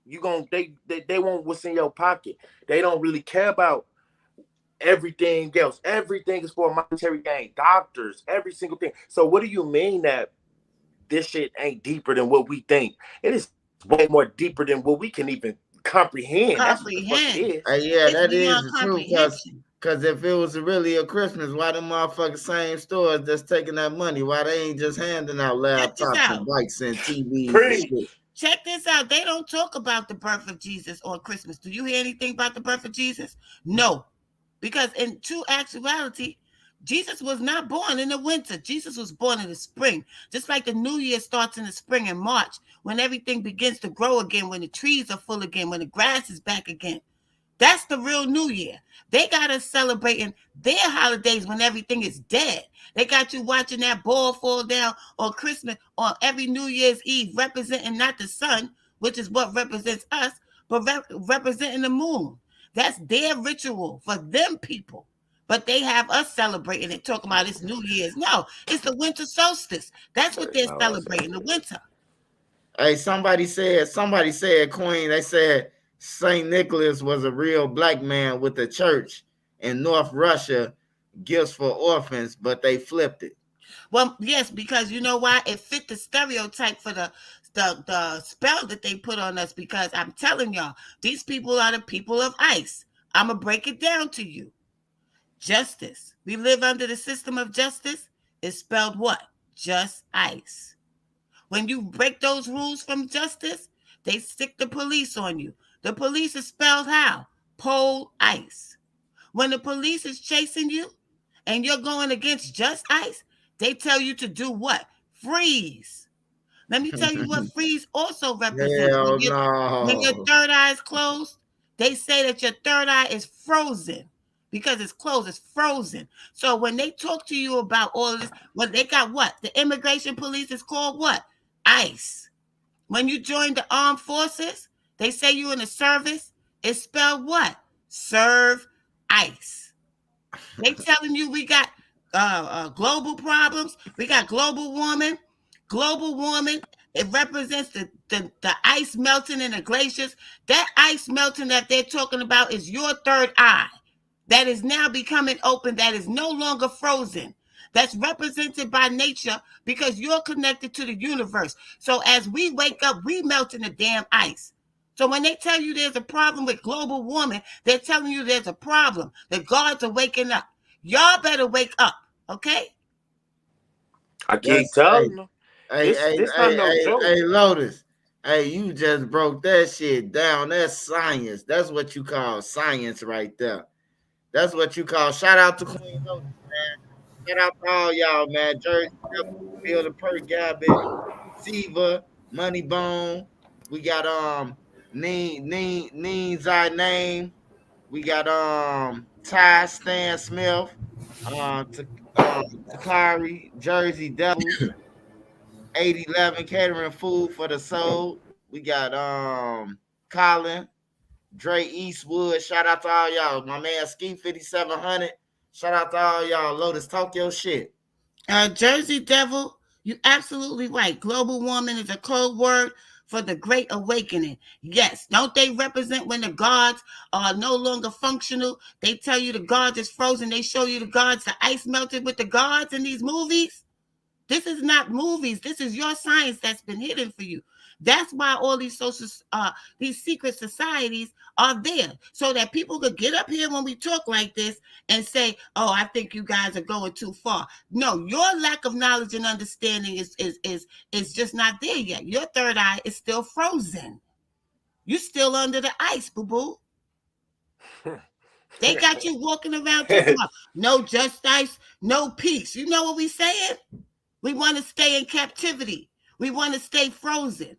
You gonna they want what's in your pocket. They don't really care about everything else. Everything is for monetary gain. Doctors, every single thing. So what do you mean that this shit ain't deeper than what we think? It is way more deeper than what we can even comprehend. That's what the fuck it Comprehend. is. Hey, yeah, It's that is beyond the truth. comprehension. Cause if it was really a Christmas, why the motherfucking same stores that's taking that money? Why they ain't just handing out Check this laptops and out. bikes and TVs and shit? Preach. Check this out. They don't talk about the birth of Jesus on Christmas. Do you hear anything about the birth of Jesus? No. Because in true actuality, Jesus was not born in the winter. Jesus was born in the spring. Just like the new year starts in the spring and March, when everything begins to grow again, when the trees are full again, when the grass is back again. That's the real New Year. They got us celebrating their holidays when everything is dead. They got you watching that ball fall down on Christmas, on every New Year's Eve, representing not the sun, which is what represents us, but representing the moon. That's their ritual for them people. But they have us celebrating it, talking about it's New Year's. No, it's the winter solstice. That's what they're Oh, I celebrating, the winter. Hey, somebody said, Queen, they said St. Nicholas was a real black man with a church in North Russia, gifts for orphans, but they flipped it. Well, yes, because you know why? It fit the stereotype for the spell that they put on us. Because I'm telling y'all, these people are the people of ice. I'm gonna break it down to you. Justice. We live under the system of justice. It's spelled what? Just ice. When you break those rules from justice, they stick the police on you. The police is spelled how? Pole ice. When the police is chasing you and you're going against just ice, they tell you to do what? Freeze. Let me tell you what freeze also represents. Hell When your no. third eye is closed, they say that your third eye is frozen because it's closed, it's frozen. So when they talk to you about all of this, well, they got what? The immigration police is called what? ICE. When you join the armed forces, they say you in the service. It's spelled what? Serve ICE. They telling you we got global problems. We got global warming. Global warming. It represents the ice melting in the glaciers. That ice melting that they're talking about is your third eye that is now becoming open, that is no longer frozen. That's represented by nature because you're connected to the universe. So as we wake up, we melt in the damn ice. So when they tell you there's a problem with global warming, they're telling you there's a problem. The gods are waking up. Y'all better wake up, okay? I keep That's hey, telling them hey, this. hey, This not hey, no hey, joke. hey, Lotus. Hey, you just broke that shit down. That's science. That's what you call science right there. That's what you call. Shout out to Queen Lotus, man. Shout out to all y'all, man. Jersey, Bill the Per Gabby, Siva, Money Bone. We got Neen's our name. We got Ty Stan Smith, to Takari, Jersey Devils, 811 Catering Food for the Soul. We got Colin, Dre Eastwood. Shout out to all y'all. My man Ski 5700. Shout out to all y'all. Lotus, talk your shit. Jersey Devil, you absolutely right. Global warming is a code word for the Great Awakening. Yes, don't they represent when the gods are no longer functional? They tell you the gods is frozen. They show you the gods, the ice melted with the gods in these movies. This is not movies. This is your science that's been hidden for you. That's why all these these secret societies are there, so that people could get up here when we talk like this and say, "Oh, I think you guys are going too far." No, your lack of knowledge and understanding is just not there yet. Your third eye is still frozen. You still under the ice, boo boo. They got you walking around talking about no justice, no peace. You know what we saying? We want to stay in captivity. We want to stay frozen.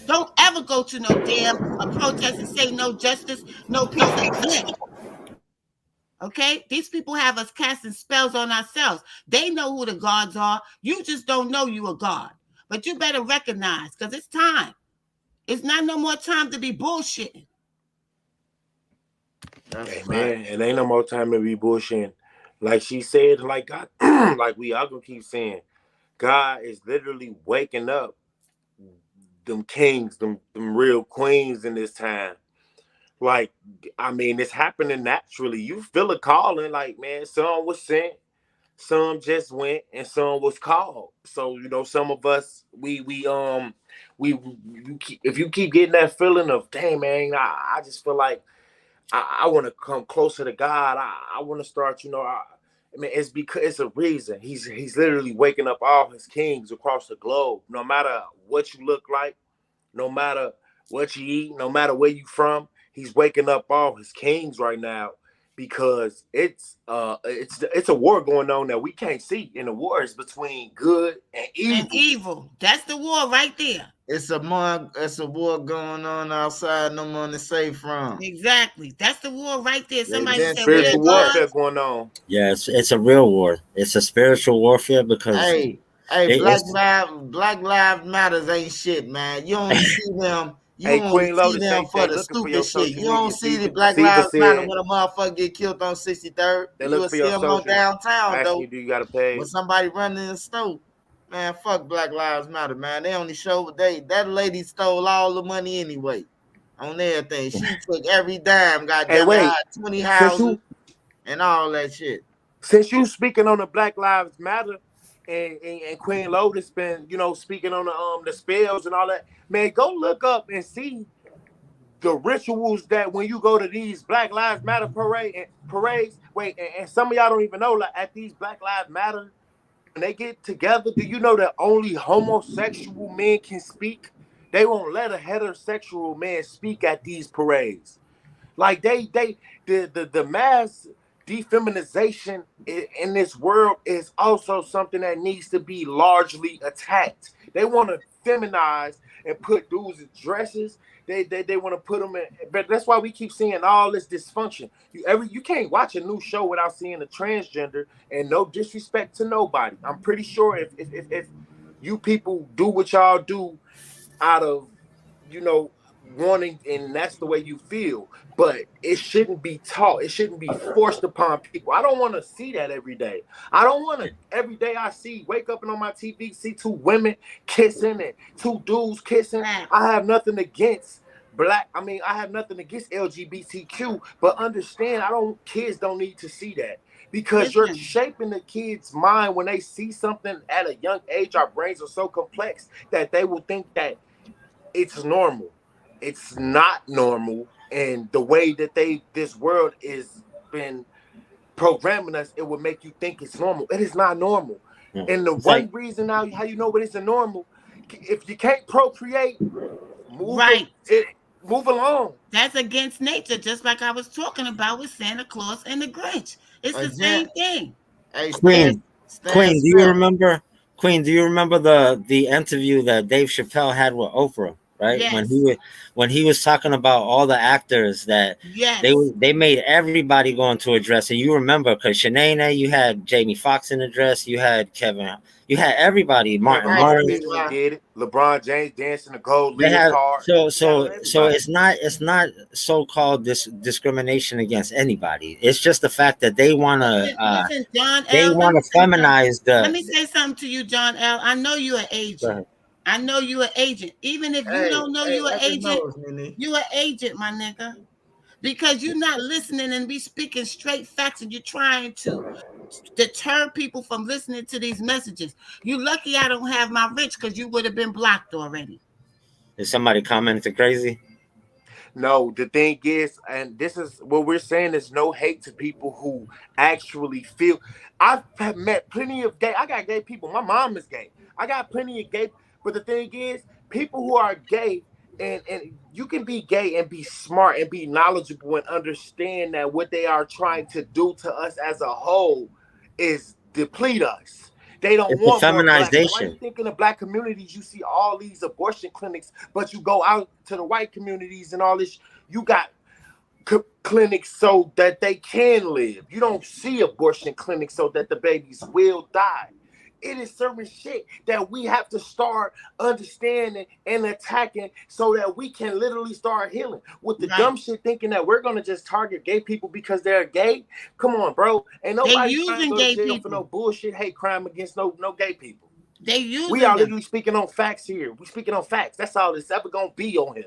Don't ever go to no damn protest and say no justice, no peace again. Okay? These people have us casting spells on ourselves. They know who the gods are. You just don't know you a god. But you better recognize because it's time. It's not no more time to be bullshitting. That's Hey fact. man, it ain't no more time to be bullshitting. Like she said, like God, like we all gonna keep saying, God is literally waking up them kings, them real queens in this time. Like, I mean, it's happening naturally. You feel a calling, like, man, some was sent, some just went, and some was called. So, some of us, if you keep getting that feeling of, dang, man, I just feel like I want to come closer to God. I want to start, I mean, it's because it's a reason. He's literally waking up all his kings across the globe. No matter what you look like, no matter what you eat, no matter where you from, he's waking up all his kings right now because it's a war going on that we can't see, and the war is between good and evil. And evil. That's the war right there. It's a war going on outside. No one to save from. Exactly. That's the war right there. They Somebody been said said Spiritual we're warfare gods. going on. Yeah, it's a real war. It's a spiritual warfare because Hey, it's Black Lives Matters ain't shit, man. You only see them. You Hey, only Queen see Lotus, them they for the looking for stupid your shit. social You don't media. see the Siva, Black Siva Lives Matter said when a motherfucker get killed on 63rd. they You look will for see your them on social. downtown Asking though. you, do you got a page? When somebody running in the store, man, fuck Black Lives Matter, man. They only show that lady stole all the money anyway on everything. She took every dime, Hey, goddamn it, wait. had 20 Since houses you and all that shit. since you speaking on the Black Lives Matter, and Queen Lotus been speaking on the spells and all that, man, go look up and see the rituals that when you go to these Black Lives Matter parades. Wait, and some of y'all don't even know, like, at these Black Lives Matter, when they get together, do you know that only homosexual men can speak? They won't let a heterosexual man speak at these parades. Like the mass defeminization in this world is also something that needs to be largely attacked. They want to feminize and put dudes in dresses. They want to put them in, but that's why we keep seeing all this dysfunction. You can't watch a new show without seeing a transgender, and no disrespect to nobody. I'm pretty sure if you people do what y'all do out of wanting, and that's the way you feel, but it shouldn't be taught. It shouldn't be forced upon people. I don't want to see that every day. I don't want to every day I wake up and on my TV see two women kissing and two dudes kissing. I have nothing against I have nothing against LGBTQ, but understand, kids don't need to see that, because you're shaping the kid's mind when they see something at a young age. Our brains are so complex that they will think that it's normal. It's not normal, and the way that this world is been programming us, it will make you think it's normal. It is not normal. And the one reason now how you know what isn't normal, if you can't procreate, move along. That's against nature, just like I was talking about with Santa Claus and the Grinch. It's the same thing. Hey, Queen, do you remember? Queen, do you remember the interview that Dave Chappelle had with Oprah? Right, Yes. when he was talking about all the actors that they made everybody go into a dress, and you remember, because Shanae, you had Jamie Foxx in the dress, you had Kevin, you had everybody, Martin Lawrence. Benjamin did it. LeBron James dancing the gold They had leotard. so it's not so-called discrimination against anybody. It's just the fact that they want to listen, John they L. want to feminize the. Let me say something to you, John L. I know you're an agent. I know you're an agent. Even if you don't know you're an agent, you're an agent, my nigga. Because you're not listening and be speaking straight facts, and you're trying to deter people from listening to these messages. You lucky I don't have my rich, because you would have been blocked already. Is somebody commenting crazy? No, the thing is, and this is what we're saying, is no hate to people who actually feel. I've met plenty of gay. I got gay people. My mom is gay. I got plenty of gay. But the thing is, people who are gay, and you can be gay and be smart and be knowledgeable and understand that what they are trying to do to us as a whole is deplete us. They don't want more black. Why you think in the black communities you see all these abortion clinics, but you go out to the white communities and all this, you got clinics so that they can live. You don't see abortion clinics so that the babies will die. It is certain shit that we have to start understanding and attacking so that we can literally start healing. With the dumb shit thinking that we're gonna just target gay people because they're gay. Come on, bro. Ain't nobody trying to go to jail for no bullshit hate crime against no gay people. We are literally speaking on facts here. We speaking on facts. That's all it's ever gonna be on here.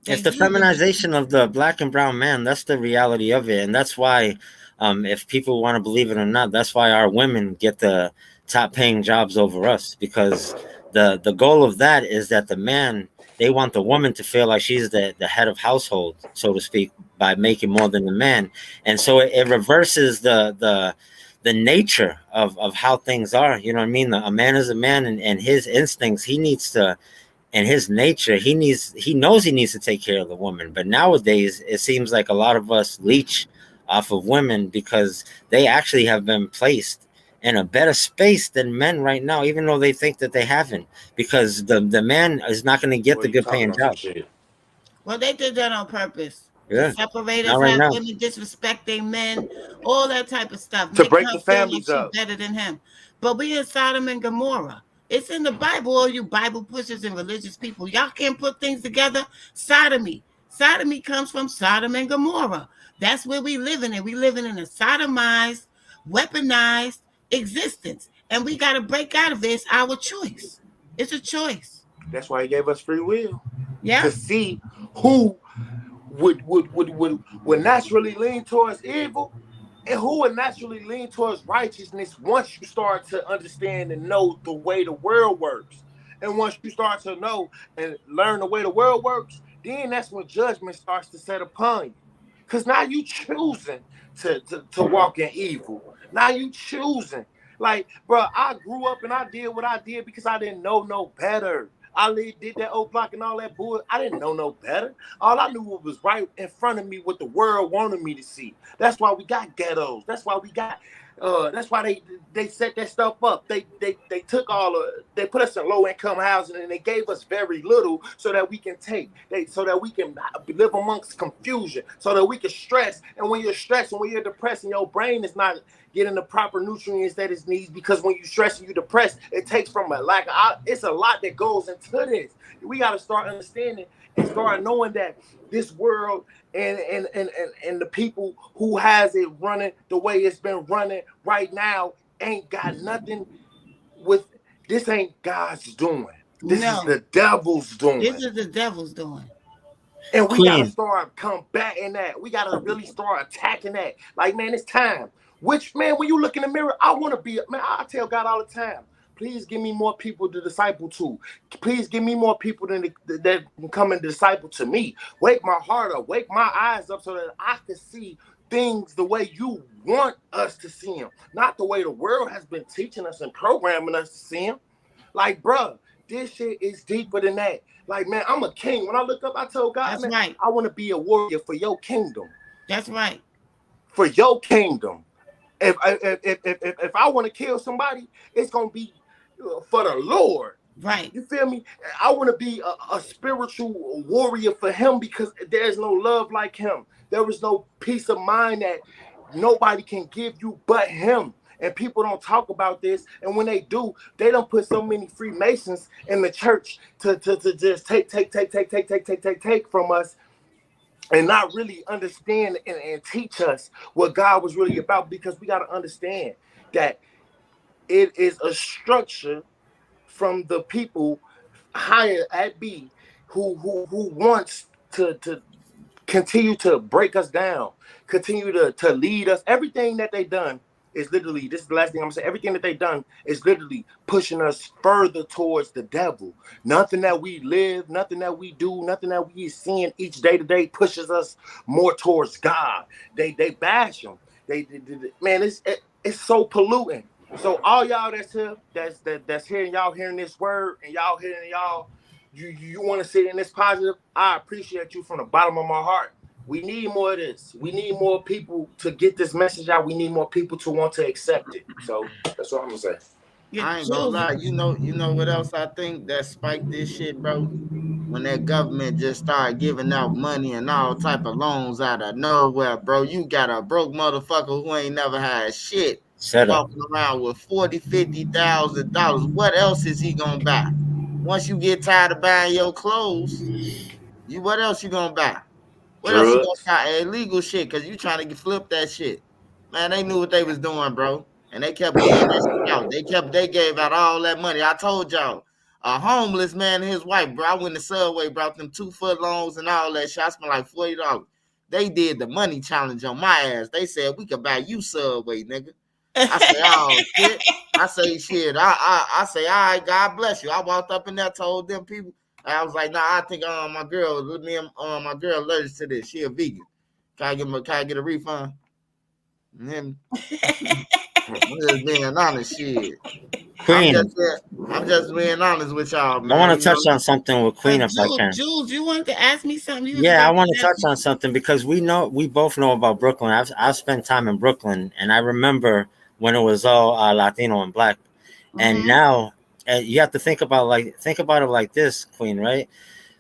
It's the feminization of the black and brown man. That's the reality of it, and that's why. If people want to believe it or not, that's why our women get the top paying jobs over us, because the goal of that is that the man, they want the woman to feel like she's the head of household, so to speak, by making more than the man. And so it reverses the nature of how things are. You know what I mean? A man is a man, and his instincts, he needs to, and his nature, he knows he needs to take care of the woman. But nowadays, it seems like a lot of us leech off of women because they actually have been placed in a better space than men right now, even though they think that they haven't, because the man is not going to get Well, the you good talking paying on some job. shit. Well, they did that on purpose to Yeah, separate not us, right have now. women disrespecting men, all that type of stuff, To making break her the feel like families she's up. better than him. But we in Sodom and Gomorrah. It's in the Bible, all you Bible pushers and religious people. Y'all can't put things together. Sodomy. Sodomy comes from Sodom and Gomorrah. That's where we living in. We living in a sodomized, weaponized existence. And we got to break out of it. It's our choice. It's a choice. That's why he gave us free will Yeah. to see who would naturally lean towards evil and who would naturally lean towards righteousness once you start to understand and know the way the world works. And once you start to know and learn the way the world works, then that's when judgment starts to set upon you. Because now you choosing to walk in evil. Now you choosing. Like, bro, I grew up and I did what I did because I didn't know no better. Did that Oblock and all that bull. I didn't know no better. All I knew was right in front of me what the world wanted me to see. That's why we got ghettos. That's why we got. That's why they set that stuff up. They took they put us in low income housing and they gave us very little so that we can so that we can live amongst confusion, so that we can stress. And when you're stressed and when you're depressed and your brain is not getting the proper nutrients that it needs, because when you stress and you depressed, it takes from a lack of. It's a lot that goes into this. We got to start understanding and start knowing that this world and the people who has it running the way it's been running right now ain't got nothing with this. Ain't God's doing. This is No. the devil's doing. This is the devil's doing. And we gotta Queen. start combating that. We gotta really start attacking that. Like, man, it's time. Which, man, when you look in the mirror, I want to be, man, I tell God all the time, please give me more people to disciple to. Please give me more people that can come and disciple to me. Wake my heart up, wake my eyes up so that I can see things the way you want us to see them, not the way the world has been teaching us and programming us to see them. Like, bruh, this shit is deeper than that. Like, man, I'm a king. When I look up, I told God, That's man, right. I want to be a warrior for your kingdom. That's right. For your kingdom. If I want to kill somebody, it's gonna be for the Lord. Right. You feel me? I want to be a spiritual warrior for him because there's no love like him. There is no peace of mind that nobody can give you but him. And people don't talk about this. And when they do, they don't put so many Freemasons in the church to just take from us and not really understand and teach us what God was really about, because we got to understand that it is a structure from the people higher at B who wants to continue to break us down, continue to lead us. Everything that they done is literally, this is the last thing I'm gonna say, everything that they done is literally pushing us further towards the devil. Nothing that we live, nothing that we do, nothing that we seeing each day to day pushes us more towards God. They bash him. Man, it's so polluting. So all y'all that's here, that's hearing y'all hearing this word and y'all hearing y'all, you want to sit in this positive, I appreciate you from the bottom of my heart. We need more of this. We need more people to get this message out. We need more people to want to accept it. So that's what I'm gonna say. You're I ain't gonna lie. choosing. You know what else I think that spiked this shit, bro? When that government just started giving out money and all type of loans out of nowhere, bro. You got a broke motherfucker who ain't never had shit Set up. walking around with $40,000, $50,000. What else is he gonna buy? Once you get tired of buying your clothes, what else you gonna buy? What else you gonna Drugs. buy? Illegal shit, cause you trying to flip that shit. Man, they knew what they was doing, bro. And they kept giving that shit out. They gave out all that money. I told y'all, a homeless man and his wife, bro. I went to Subway, brought them 2 foot longs and all that shit. I spent like $40. They did the money challenge on my ass. They said we could buy you Subway, nigga. I say, oh shit. I say shit. I say, all right, God bless you. I walked up in there, told them people. I was like, nah, I think my girl, me and my girl allergic to this. She a vegan. Can I get a refund? And him, I'm just being honest, shit. I'm Queen, just I'm just being honest with y'all, I want man. to You know, touch on something with Queen if I can. Jules, you wanted to ask me something. You was Yeah, I about want to to ask touch me. on something because we both know about Brooklyn. I've spent time in Brooklyn, and I remember when it was all Latino and black, and Mm-hmm. now you have to think about it like this, Queen, right?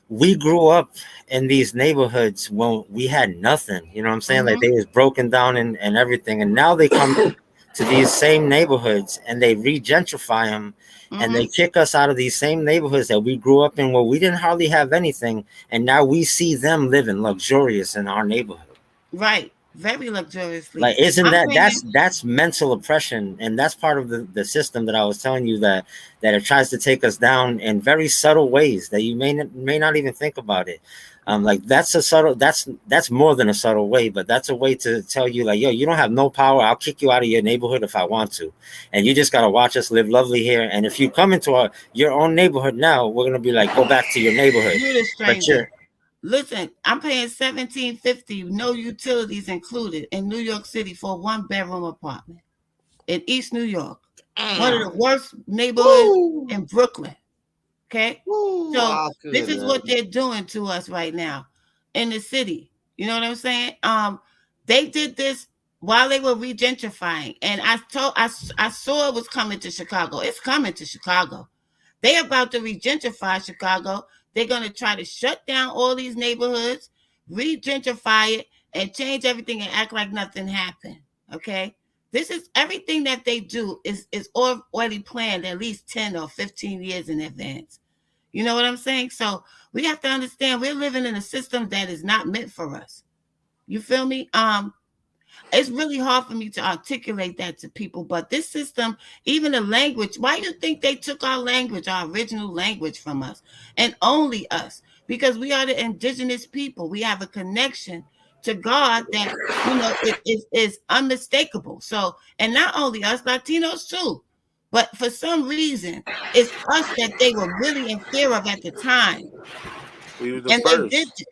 We grew up in these neighborhoods when we had nothing. You know what I'm saying? Like Mm-hmm. they was broken down and everything, and now they come to these same neighborhoods and they re-gentrify them and they Mm-hmm. kick us out of these same neighborhoods that we grew up in where we didn't hardly have anything, and now we see them living luxurious in our neighborhood. Right. Very luxuriously. Like, isn't I'm that thinking. that's mental oppression, and that's part of the system that I was telling you that it tries to take us down in very subtle ways that you may not even think about it. Like that's a subtle that's more than a subtle way, but that's a way to tell you like, yo, you don't have no power. I'll kick you out of your neighborhood if I want to, and you just gotta watch us live lovely here. And if you come into your own neighborhood now, we're gonna be like, go back to your neighborhood. You're the But stranger. Listen, I'm paying $17.50, no utilities included, in New York City for a one-bedroom apartment in East New York, one of the damn. worst neighborhoods Woo, in Brooklyn. Okay, woo. so I this could is what they're doing to us right now in the city. You know what I'm saying? They did this while they were regentrifying, and I saw it was coming to Chicago. It's coming to Chicago. They about to regentrify Chicago. They're going to try to shut down all these neighborhoods, regentrify it, and change everything and act like nothing happened. Okay? This is everything that they do is already planned at least 10 or 15 years in advance. You know what I'm saying? So we have to understand we're living in a system that is not meant for us. You feel me? It's really hard for me to articulate that to people, but this system, even the language, why do you think they took our language, our original language from us, and only us? Because we are the indigenous people. We have a connection to God that, is unmistakable. So, and not only us, Latinos too, but for some reason, it's us that they were really in fear of at the time. We was the And they did first. this.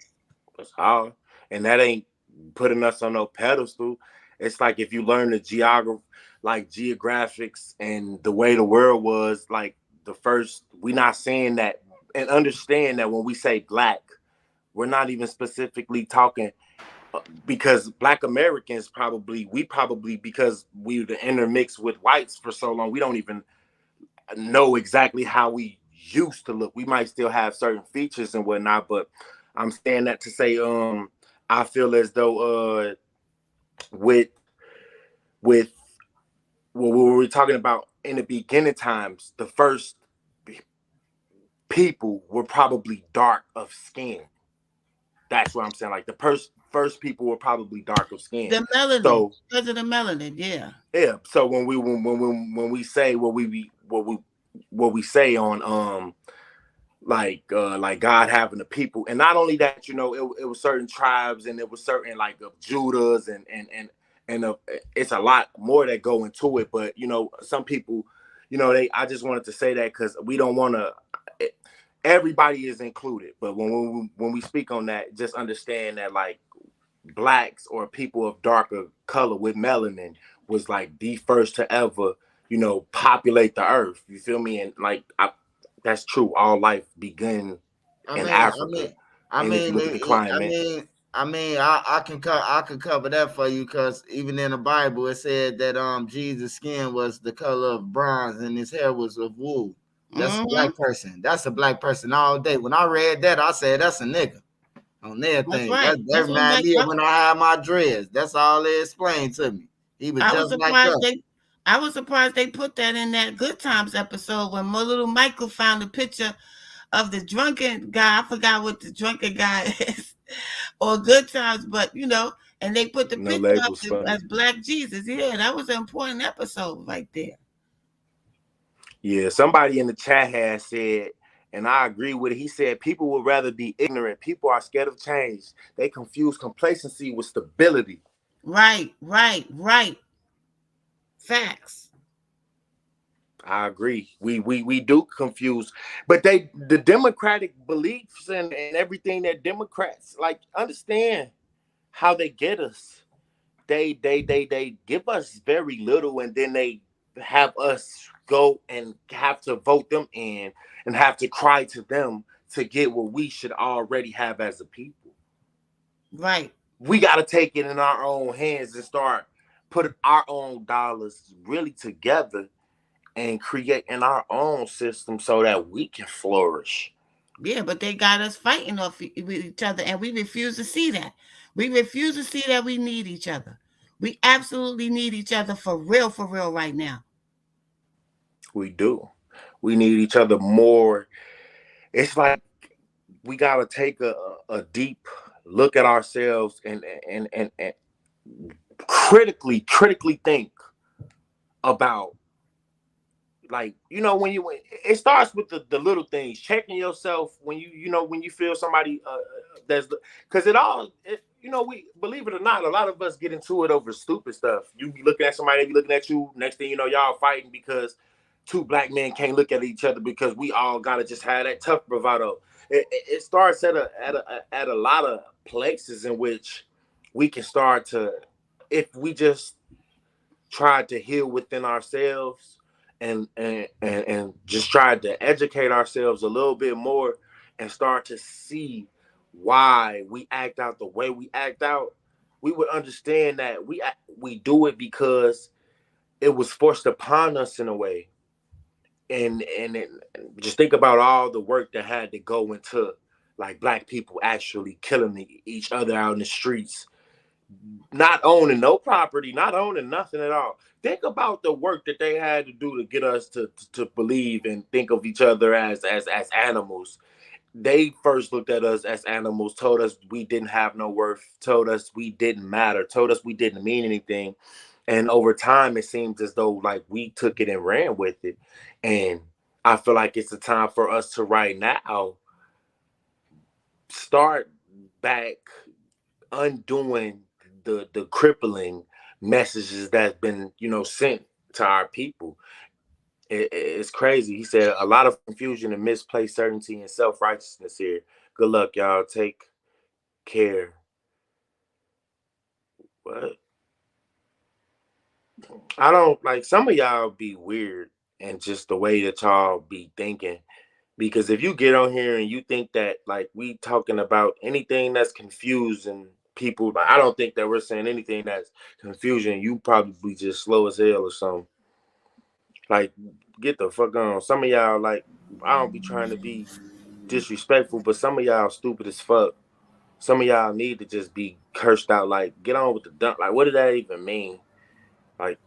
That's all. And that ain't putting us on no pedestal. It's like if you learn the geography, like geographics and the way the world was, like the first, we not saying that and understand that when we say black, we're not even specifically talking because black Americans we probably because we the intermix with whites for so long, we don't even know exactly how we used to look. We might still have certain features and whatnot, but I'm saying that to say, I feel as though, with with what we were talking about in the beginning times, the first people were probably dark of skin. That's what I'm saying. Like the first people were probably dark of skin. The melanin, So because of the melanin, yeah. yeah. So when we say what we say on like God having the people, and not only that, it was certain tribes and it was certain like of Judahs and it's a lot more that go into it. But some people, they I just wanted to say that because we don't want to. Everybody is included, but when we speak on that, just understand that like blacks or people of darker color with melanin was like the first to ever populate the earth. You feel me? And like that's true. All life began I in mean, I mean, Africa. I And if you mean, look at the I climate, mean, I can cover that for you because even in the Bible it said that Jesus' skin was the color of bronze and his hair was of wool. That's a Hmm. black person. That's a black person all day. When I read that, I said that's a nigga on That's everything. right. That That's what I'm reminded like. me of when I had my dreads. That's all they explained to me. He was I was just like surprised us. they put that in that Good Times episode when my little Michael found a picture of the drunken guy. I forgot what the drunken guy is, or Good Times, but and they put the no picture of labels him funny. as Black Jesus. Yeah, that was an important episode right there. Yeah, somebody in the chat has said, and I agree with it. He said people would rather be ignorant. People are scared of change. They confuse complacency with stability. Right, right, right. Facts. I agree. We do confuse, but the democratic beliefs and everything that Democrats like understand how they get us. They give us very little, and then they have us go and have to vote them in and have to cry to them to get what we should already have as a people. Right. We got to take it in our own hands and start putting our own dollars really together and creating our own system so that we can flourish. Yeah, but they got us fighting with each other, and we refuse to see that. We refuse to see that we need each other. We absolutely need each other for real, right now. We do. We need each other more. It's like we got to take a deep look at ourselves and critically think about, like, when it starts with the little things, checking yourself when when you feel somebody that's because we, believe it or not, a lot of us get into it over stupid stuff. You be looking at somebody, they be looking at you, next thing you know, y'all fighting because two black men can't look at each other because we all gotta just have that tough bravado. It starts at a lot of places in which we can start to, if we just try to heal within ourselves and just try to educate ourselves a little bit more and start to see why we act out the way we act out, we would understand that we do it because it was forced upon us in a way. And just think about all the work that had to go into, like, black people actually killing each other out in the streets, not owning no property, not owning nothing at all. Think about the work that they had to do to get us to believe and think of each other as animals. They first looked at us as animals, told us we didn't have no worth, told us we didn't matter, told us we didn't mean anything. And over time, it seems as though, like, we took it and ran with it. And I feel like it's a time for us to right now start back undoing the crippling messages that's been sent to our people. It's crazy. He said a lot of confusion and misplaced certainty and self-righteousness here. Good luck, y'all. Take care. What? I don't like, some of y'all be weird and just the way that y'all be thinking. Because if you get on here and you think that, like, we talking about anything that's confusing people, like, I don't think that we're saying anything that's confusion. You probably just slow as hell or something. Like, get the fuck on. Some of y'all, like, I don't be trying to be disrespectful, but some of y'all stupid as fuck. Some of y'all need to just be cursed out. Like, get on with the dump. Like, what did that even mean? Like,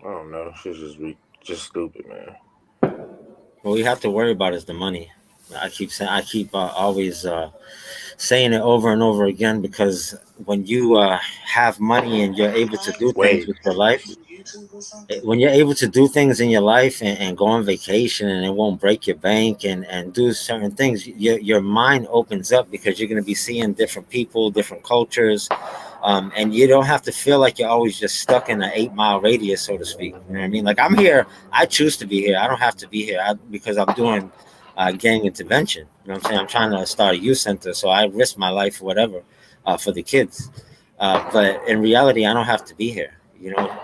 I don't know. Shit's just stupid, man. What we have to worry about is the money. I keep always saying it over and over again, because when you have money and you're able to do things Wait. with your life, when you're able to do things in your life and go on vacation and it won't break your bank and do certain things, your mind opens up, because you're going to be seeing different people, different cultures, and you don't have to feel like you're always just stuck in an 8 mile radius, so to speak. You know what I mean? Like, I'm here, I choose to be here. I don't have to be here because I'm doing gang intervention. You know what I'm saying? I'm trying to start a youth center, so I risk my life, whatever, for the kids. But in reality, I don't have to be here. You know,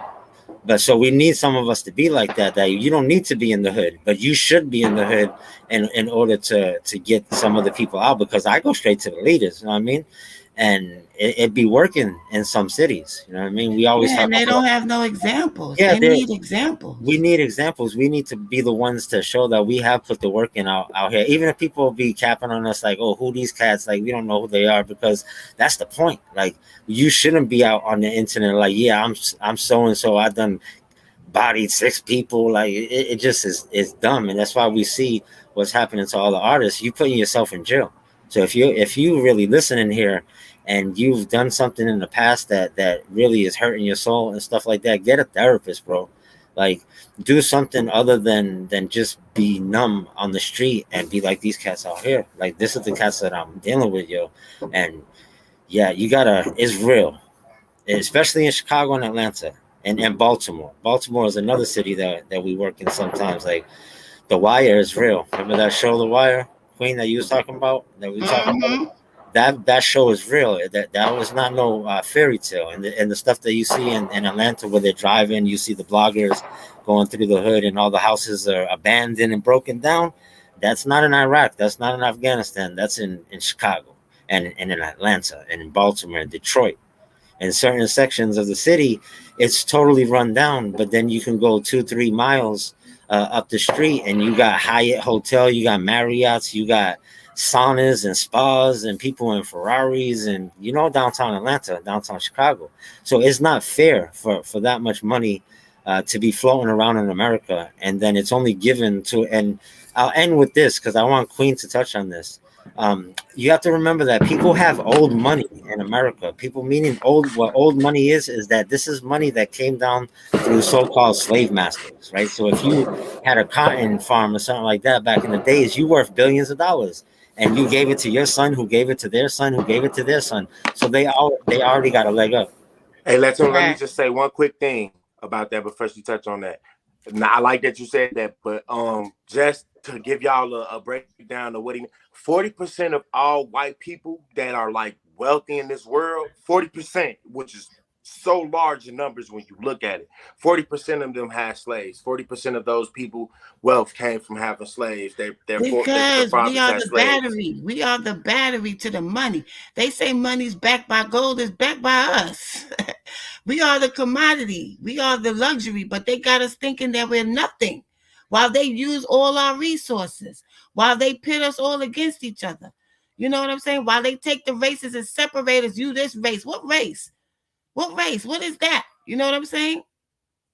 but so we need some of us to be like that. That you don't need to be in the hood, but you should be in the hood in order to get some of the people out. Because I go straight to the leaders. You know what I mean? And it be working in some cities. You know what I mean? We always Yeah, talk and they about, don't have no examples. yeah, They need examples. we need examples. We need to be the ones to show that we have put the work in out here. Even if people be capping on us like, oh, who these cats? Like, we don't know who they are, because that's the point. Like, you shouldn't be out on the internet like, yeah, I'm so and so. I done bodied 6 people. Like, it just is dumb. And that's why we see what's happening to all the artists. You putting yourself in jail. So if you really listening here and you've done something in the past that really is hurting your soul and stuff like that, get a therapist, bro. Like, do something other than just be numb on the street and be like, these cats out here. Like, this is the cats that I'm dealing with, yo. And yeah, you gotta, it's real, especially in Chicago and Atlanta and Baltimore. Baltimore is another city that we work in sometimes. Like, The Wire is real. Remember that show, The Wire, Queen, that you was talking about? That we talking about? that show is real. That was not no fairy tale. And the stuff that you see in Atlanta where they're driving, you see the bloggers going through the hood and all the houses are abandoned and broken down. That's not in Iraq. That's not in Afghanistan. That's in Chicago and in Atlanta and in Baltimore and Detroit. In certain sections of the city, it's totally run down. But then you can go 2-3 miles up the street, and you got Hyatt Hotel, you got Marriott's, you got saunas and spas, and people in Ferraris, and downtown Atlanta, downtown Chicago. So it's not fair for that much money to be floating around in America, and then it's only given to. And I'll end with this because I want Queen to touch on this. You have to remember that people have old money in America. People meaning old. What old money is that this is money that came down through so-called slave masters, right? So if you had a cotton farm or something like that back in the days, you worth billions of dollars, and you gave it to your son, who gave it to their son, who gave it to their son. So they already got a leg up. Hey, let me Right. just say one quick thing about that, but first you touch on that. Now, I like that you said that, but just to give y'all a breakdown of what he mean, 40% of all white people that are like wealthy in this world, 40%, which is so large in numbers when you look at it. 40% of them had slaves. 40% of those people wealth came from having slaves. Their Because we fathers are had the slaves. battery. We are the battery to the money. They say money's backed by gold, is backed by us. We are the commodity. We are the luxury, but they got us thinking that we're nothing while they use all our resources, while they pit us all against each other. You know what I'm saying? While they take the races and separate us, you this race. What race? What race? What is that? You know what I'm saying?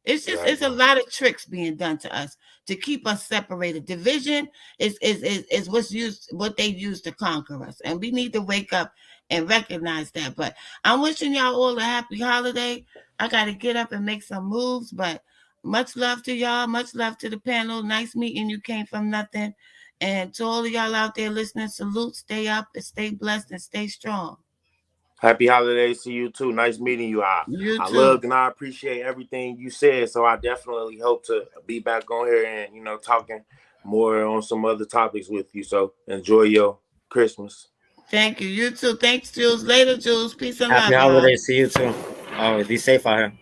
Right. It's a lot of tricks being done to us to keep us separated. Division is what they use to conquer us. And we need to wake up and recognize that. But I'm wishing y'all all a happy holiday. I gotta get up and make some moves, but much love to y'all, much love to the panel. Nice meeting you, came from nothing. And to all of y'all out there listening, salute, stay up and stay blessed and stay strong. Happy holidays to you too. Nice meeting you. You I too. loved and I appreciate everything you said. So I definitely hope to be back on here and talking more on some other topics with you. So enjoy your Christmas. Thank you. You too. Thanks, Jules. Later, Jules. Peace and Happy love, y'all. holidays to you too. Always be safe out here.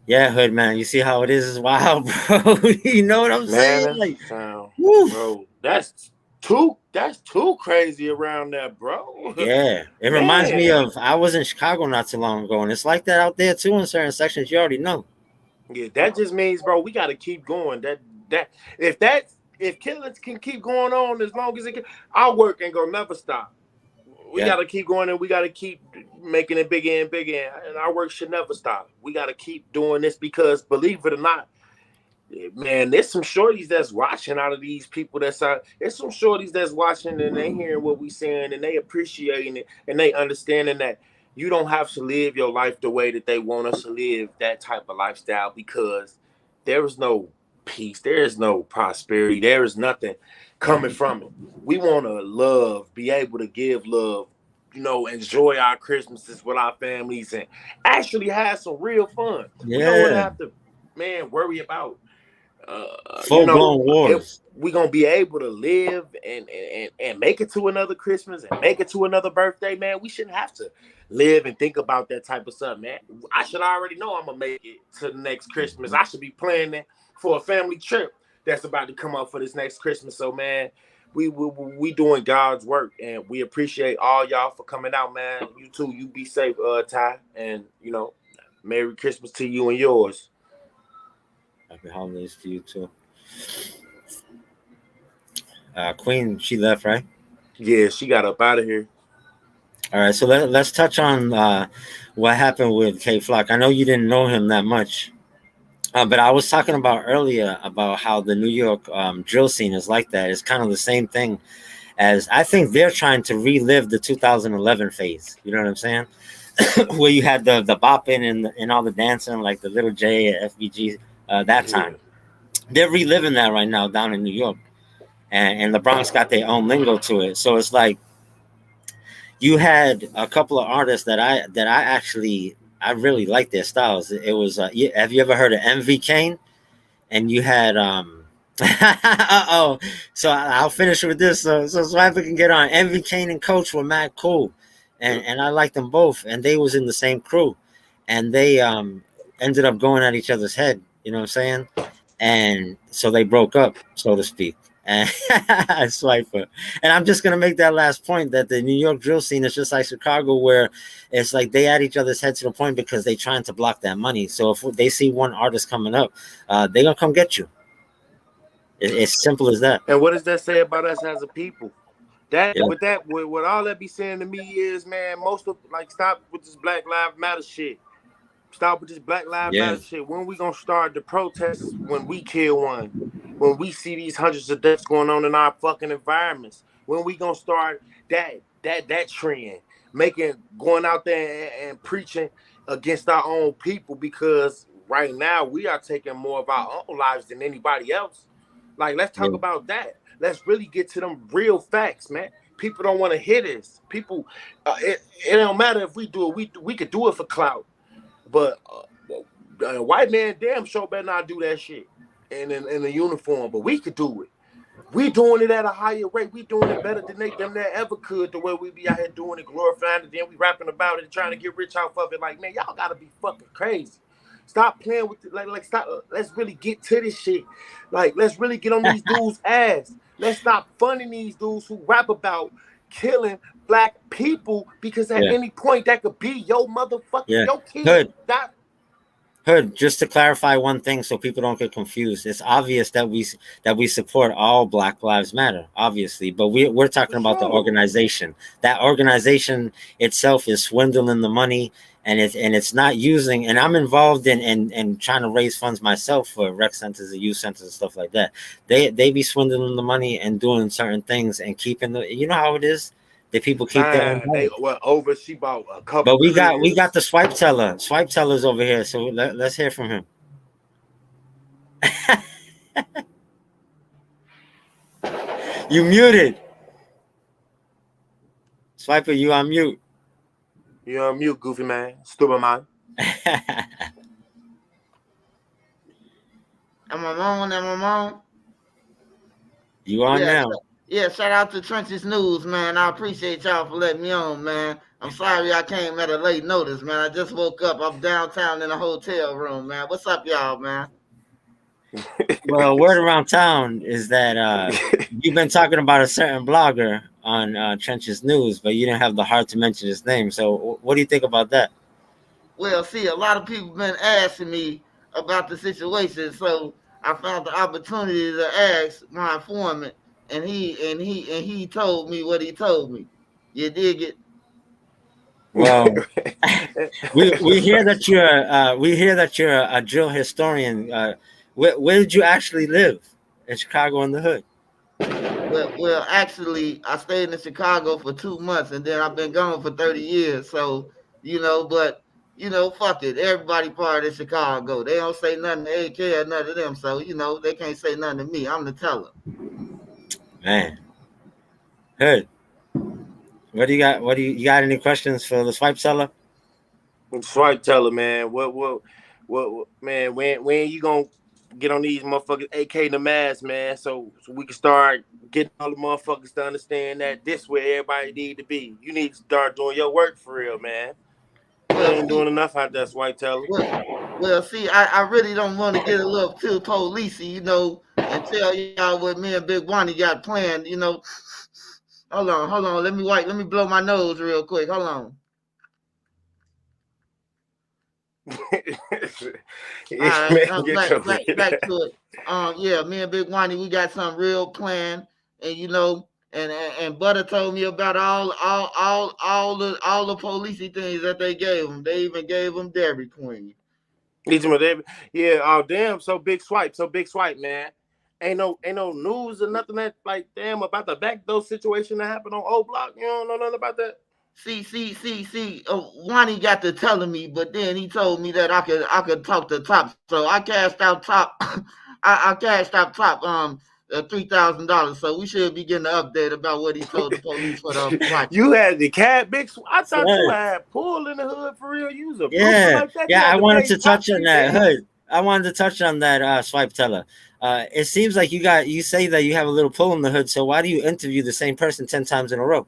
Yeah, hood man. You see how it is wild, bro. You know what I'm Man, saying? that's Like, sound, woo. bro. That's too crazy around that, bro. Yeah, it reminds me Man. of I was in Chicago not too long ago, and it's like that out there too in certain sections. You already know. Yeah, that just means, bro, we gotta keep going. That if that if killings can keep going on as long as it can, our work ain't gonna never stop. We Yeah, got to keep going and we got to keep making it bigger and bigger. And our work should never stop. We got to keep doing this because, believe it or not, man, there's some shorties that's watching out of these people that's out. There's some shorties that's watching and they hearing what we saying and they appreciating it and they understanding that you don't have to live your life the way that they want us to live that type of lifestyle because there is no peace, there is no prosperity, there is nothing coming from it. We want to love, be able to give love, enjoy our Christmases with our families and actually have some real fun. We don't want to yeah. have to, man, worry about you Full know, blown if wars. we gonna be able to live and make it to another Christmas and make it to another birthday, man, we shouldn't have to live and think about that type of stuff, man. I should already know I'm gonna make it to the next Christmas. I should be planning for a family trip that's about to come up for this next Christmas. So, man, we doing God's work, and we appreciate all y'all for coming out, man. You too. You be safe, Ty, and Merry Christmas to you and yours. Happy holidays to you too. Queen, she left, right? Yeah, she got up out of here. All right, so let's touch on what happened with K Flock. I know you didn't know him that much, but I was talking about earlier about how the New York drill scene is like that. It's kind of the same thing as I think they're trying to relive the 2011 phase. You know what I'm saying? Where you had the bopping and all the dancing, like the Little J at FBG that Yeah. time. They're reliving that right now down in New York, and the Bronx got their own lingo to it. So it's like you had a couple of artists that I actually I really like their styles. It was have you ever heard of MV Kane? And you had Uh-oh. So I'll finish with this. So Swiper can get on. Envy, Kane, and Coach were mad cool. And I liked them both. And they was in the same crew. And they ended up going at each other's head. You know what I'm saying? And so they broke up, so to speak. And Swiper. And I'm just gonna make that last point that the New York drill scene is just like Chicago, where it's like they at each other's head to the point because they trying to block that money. So if they see one artist coming up, they gonna come get you. It's simple as that. And what does that say about us as a people? That Yeah. what all that be saying to me is, man, most of like stop with this Black Lives Matter shit. Stop with this Black Lives Yeah. Matter shit. When we gonna start the protests when we kill one? When we see these hundreds of deaths going on in our fucking environments? When we gonna start that trend? Going out there and preaching against our own people, because right now we are taking more of our own lives than anybody else. Like, let's talk about that. Let's really get to them real facts, man. People don't want to hear this. People, it don't matter if we do it. We could do it for clout, but white man damn sure better not do that shit in a uniform. But we could do it. We doing it at a higher rate. We doing it better than they ever could. The way we be out here doing it, glorifying it, then we rapping about it and trying to get rich off of it. Like, man, y'all gotta be fucking crazy. Stop playing with it. Like stop. Let's really get to this shit. Like, let's really get on these dudes' ass. Let's stop funding these dudes who rap about killing black people, because at any point that could be your motherfucking your kid. Good. Hood, just to clarify one thing so people don't get confused. It's obvious that we support all Black Lives Matter, obviously, but we're talking about the organization. That organization itself is swindling the money, and it's not using. And I'm involved in trying to raise funds myself for rec centers and youth centers and stuff like that. They be swindling the money and doing certain things and keeping the. You know how it is. The people keep their own money. She bought a couple. But we got the swipe teller. Swipe teller's over here, so let's hear from him. You muted. Swiper, you on mute. You on mute, goofy man. Stupid man. Am I on? You on now. Yeah, shout out to Trenches News, man. I appreciate y'all for letting me on, man. I'm sorry I came at a late notice, man. I just woke up. I'm downtown in a hotel room, man. What's up, y'all, man? Well, word around town is that you've been talking about a certain blogger on Trenches News, but you didn't have the heart to mention his name. So what do you think about that? Well, see, a lot of people been asking me about the situation, so I found the opportunity to ask my informant. And he told me what he told me. You dig it? Well, we hear that you're a drill historian. Where did you actually live? In Chicago in the hood? Well, actually, I stayed in Chicago for 2 months, and then I've been gone for 30 years. So, but fuck it. Everybody part of Chicago. They don't say nothing to AK or none of them. So, they can't say nothing to me. I'm the teller. Man, Hood. What do you got? You got any questions for the swipe teller? Swipe teller, man. What, man? When you gonna get on these motherfuckers, AK the mask, man? So we can start getting all the motherfuckers to understand that this where everybody need to be. You need to start doing your work for real, man. You ain't doing enough out there, swipe teller. Well, see, I really don't want to get a little too policey, and tell y'all what me and Big Wani got planned, Hold on. Let me blow my nose real quick. Hold on. All right, back to it. Yeah, me and Big Wani, we got something real planned, and and Butter told me about all the policey things that they gave him. They even gave him Dairy Queen. Yeah. Oh damn. So big swipe, man. Ain't no news or nothing that about the backdoor situation that happened on Oblock. You don't know nothing about that. See. Wani got to telling me, but then he told me that I could talk to Top. So I cashed out Top. I cashed out Top $3,000. So we should be getting an update about what he told the police for the watch. You had the cat big. I thought you had Pool in the hood for real. You was a I wanted to touch on that, Hood. I wanted to touch on that, swipe teller. It seems like you say that you have a little pull in the hood. So why do you interview the same person 10 times in a row?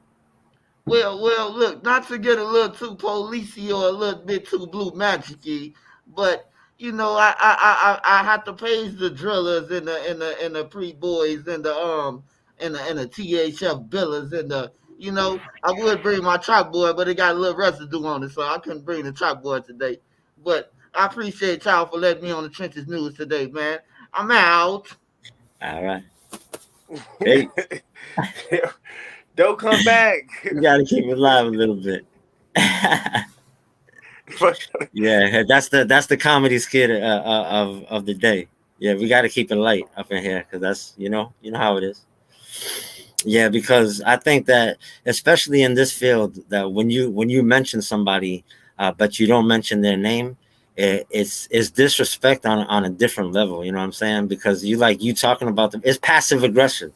Well, look, not to get a little too policey or a little bit too blue magicy, but I have to praise the drillers and the pre boys and the THF billers and the I would bring my chalkboard, but it got a little residue on it, so I couldn't bring the chalkboard today. But I appreciate y'all for letting me on the trenches news today, man. I'm out. All right. Hey, Don't come back. you got to keep it live a little bit. Yeah, that's the comedy skit of the day. Yeah, we got to keep it light up in here because that's you know how it is. Yeah, because I think that especially in this field, that when you mention somebody, but you don't mention their name, it's disrespect on a different level. You know what I'm saying? Because you talking about them, it's passive aggressive.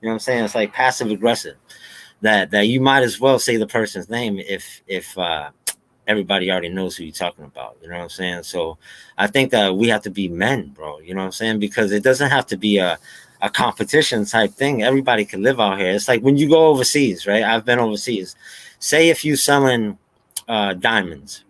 You know what I'm saying? It's like passive aggressive. That you might as well say the person's name if everybody already knows who you're talking about. You know what I'm saying? So I think that we have to be men, bro. You know what I'm saying? Because it doesn't have to be a competition type thing. Everybody can live out here. It's like when you go overseas, right? I've been overseas. Say if you selling diamonds,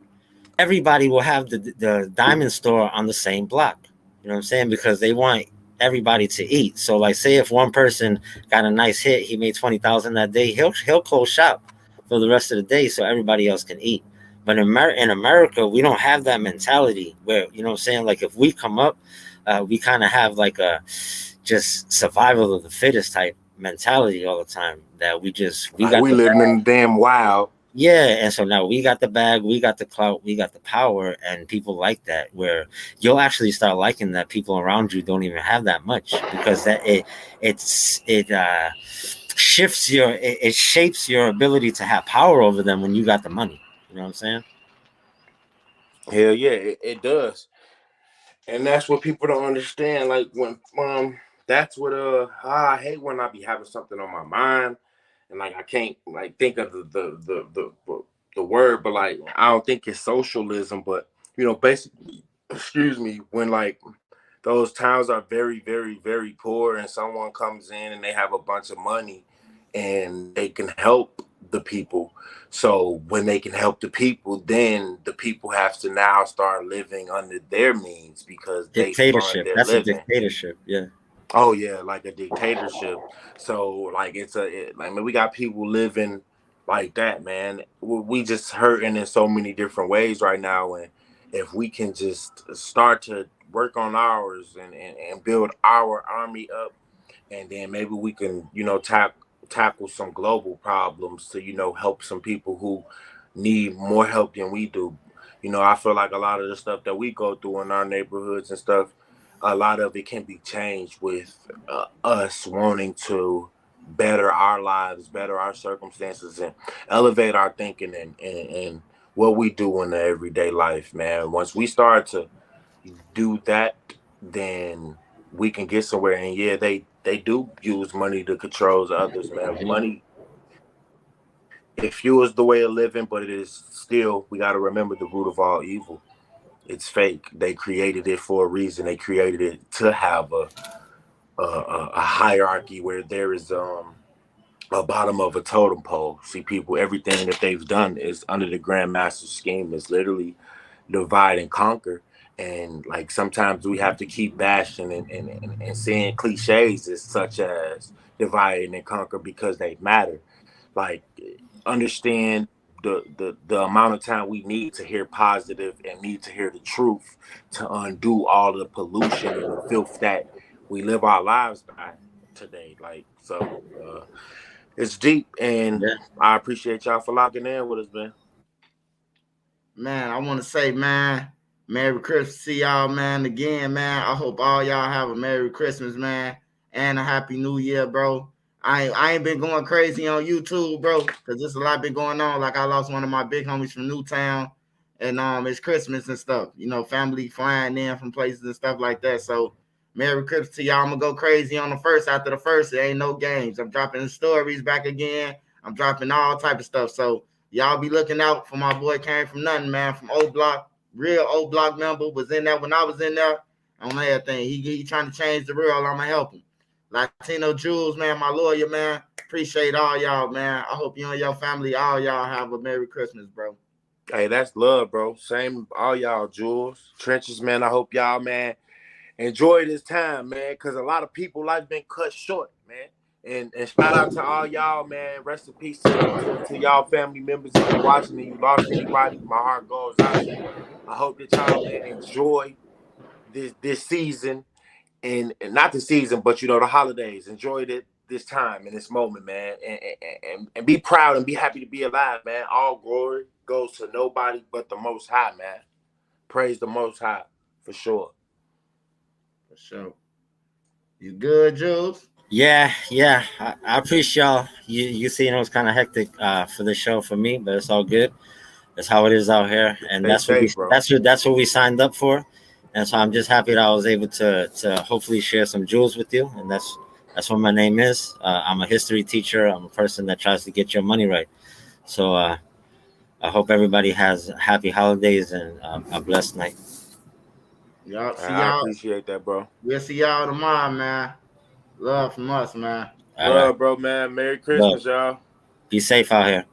everybody will have the diamond store on the same block. You know what I'm saying? Because they want everybody to eat. So like say if one person got a nice hit, he made 20,000 that day, he'll close shop for the rest of the day so everybody else can eat. But in America, we don't have that mentality where, you know what I'm saying? Like if we come up, we kind of have like a just survival of the fittest type mentality all the time that we Like got we the living bag. in the damn wild. Yeah, and so now we got the bag, we got the clout, we got the power, and people like that. Where you'll actually start liking that people around you don't even have that much because that it shifts it shapes your ability to have power over them when you got the money. You know what I'm saying? Hell yeah, it does. And that's what people don't understand. Like when that's what I hate when I be having something on my mind and like I can't like think of the word, but like I don't think it's socialism, but basically, excuse me, when like those towns are very, very, very poor and someone comes in and they have a bunch of money and they can help the people. So when they can help the people, then the people have to now start living under their means because they fund Dictatorship. their That's a living. dictatorship. Yeah. Oh yeah, like a dictatorship. So like like man, we got people living like that, man. We just hurting in so many different ways right now, and if we can just start to work on ours and build our army up, and then maybe we can tackle some global problems to help some people who need more help than we do. I feel like a lot of the stuff that we go through in our neighborhoods and stuff, a lot of it can be changed with us wanting to better our lives, better our circumstances, and elevate our thinking and what we do in the everyday life, man. Once we start to do that, then we can get somewhere. And yeah, they do use money to control others, man. Mhm. Money, it fuels the way of living, but it is still, we got to remember the root of all evil. It's fake. They created it for a reason. They created it to have a hierarchy where there is a bottom of a totem pole. See, people, everything that they've done is under the Grandmaster scheme is literally divide and conquer. And like sometimes we have to keep bashing and saying cliches as such as divide and conquer because they matter. Like understand the amount of time we need to hear positive and need to hear the truth to undo all the pollution and the filth that we live our lives by today. Like so it's deep, and Yeah. I appreciate y'all for locking in with us, man. Man, I want to say, man, Merry Christmas to y'all, man. Again, man, I hope all y'all have a Merry Christmas, man, and a Happy New Year, bro. I ain't been going crazy on YouTube, bro, because there's a lot been going on. Like I lost one of my big homies from Newtown, and it's Christmas and stuff. Family flying in from places and stuff like that. So Merry Christmas to y'all. I'm gonna go crazy on the first. After the first, it ain't no games. I'm dropping the stories back again. I'm dropping all type of stuff. So y'all be looking out for my boy. Came from nothing, man. From Oblock, real Oblock member. Was in there when I was in there. on everything. He trying to change the world. I'ma help him. Latino Jules, man, my lawyer, man. Appreciate all y'all, man. I hope you and your family, all y'all, have a Merry Christmas, bro. Hey, that's love, bro. Same all y'all, Jules. Trenches, man. I hope y'all, man, enjoy this time, man, because a lot of people life been cut short, man. And shout out to all y'all, man. Rest in peace to y'all family members. If you watching and you lost anybody, my heart goes out to you. I hope that y'all, man, enjoy this season and not the season, but the holidays. Enjoy this time and this moment, man, and be proud and be happy to be alive, man. All glory goes to nobody but the Most High, man. Praise the Most High for sure. For sure. You good, Jules? Yeah. I appreciate y'all. You seen it was kind of hectic for the show for me, but it's all good. That's how it is out here, and Stay safe, bro. that's what we signed up for. And so I'm just happy that I was able to hopefully share some jewels with you, and that's what my name is. I'm a history teacher. I'm a person that tries to get your money right. So I hope everybody has happy holidays and a blessed night. Y'all see I y'all. appreciate that, bro. We'll see y'all tomorrow, man. Love from us, man. All right, Love, bro, man. Merry love. Christmas, y'all. Be safe out here.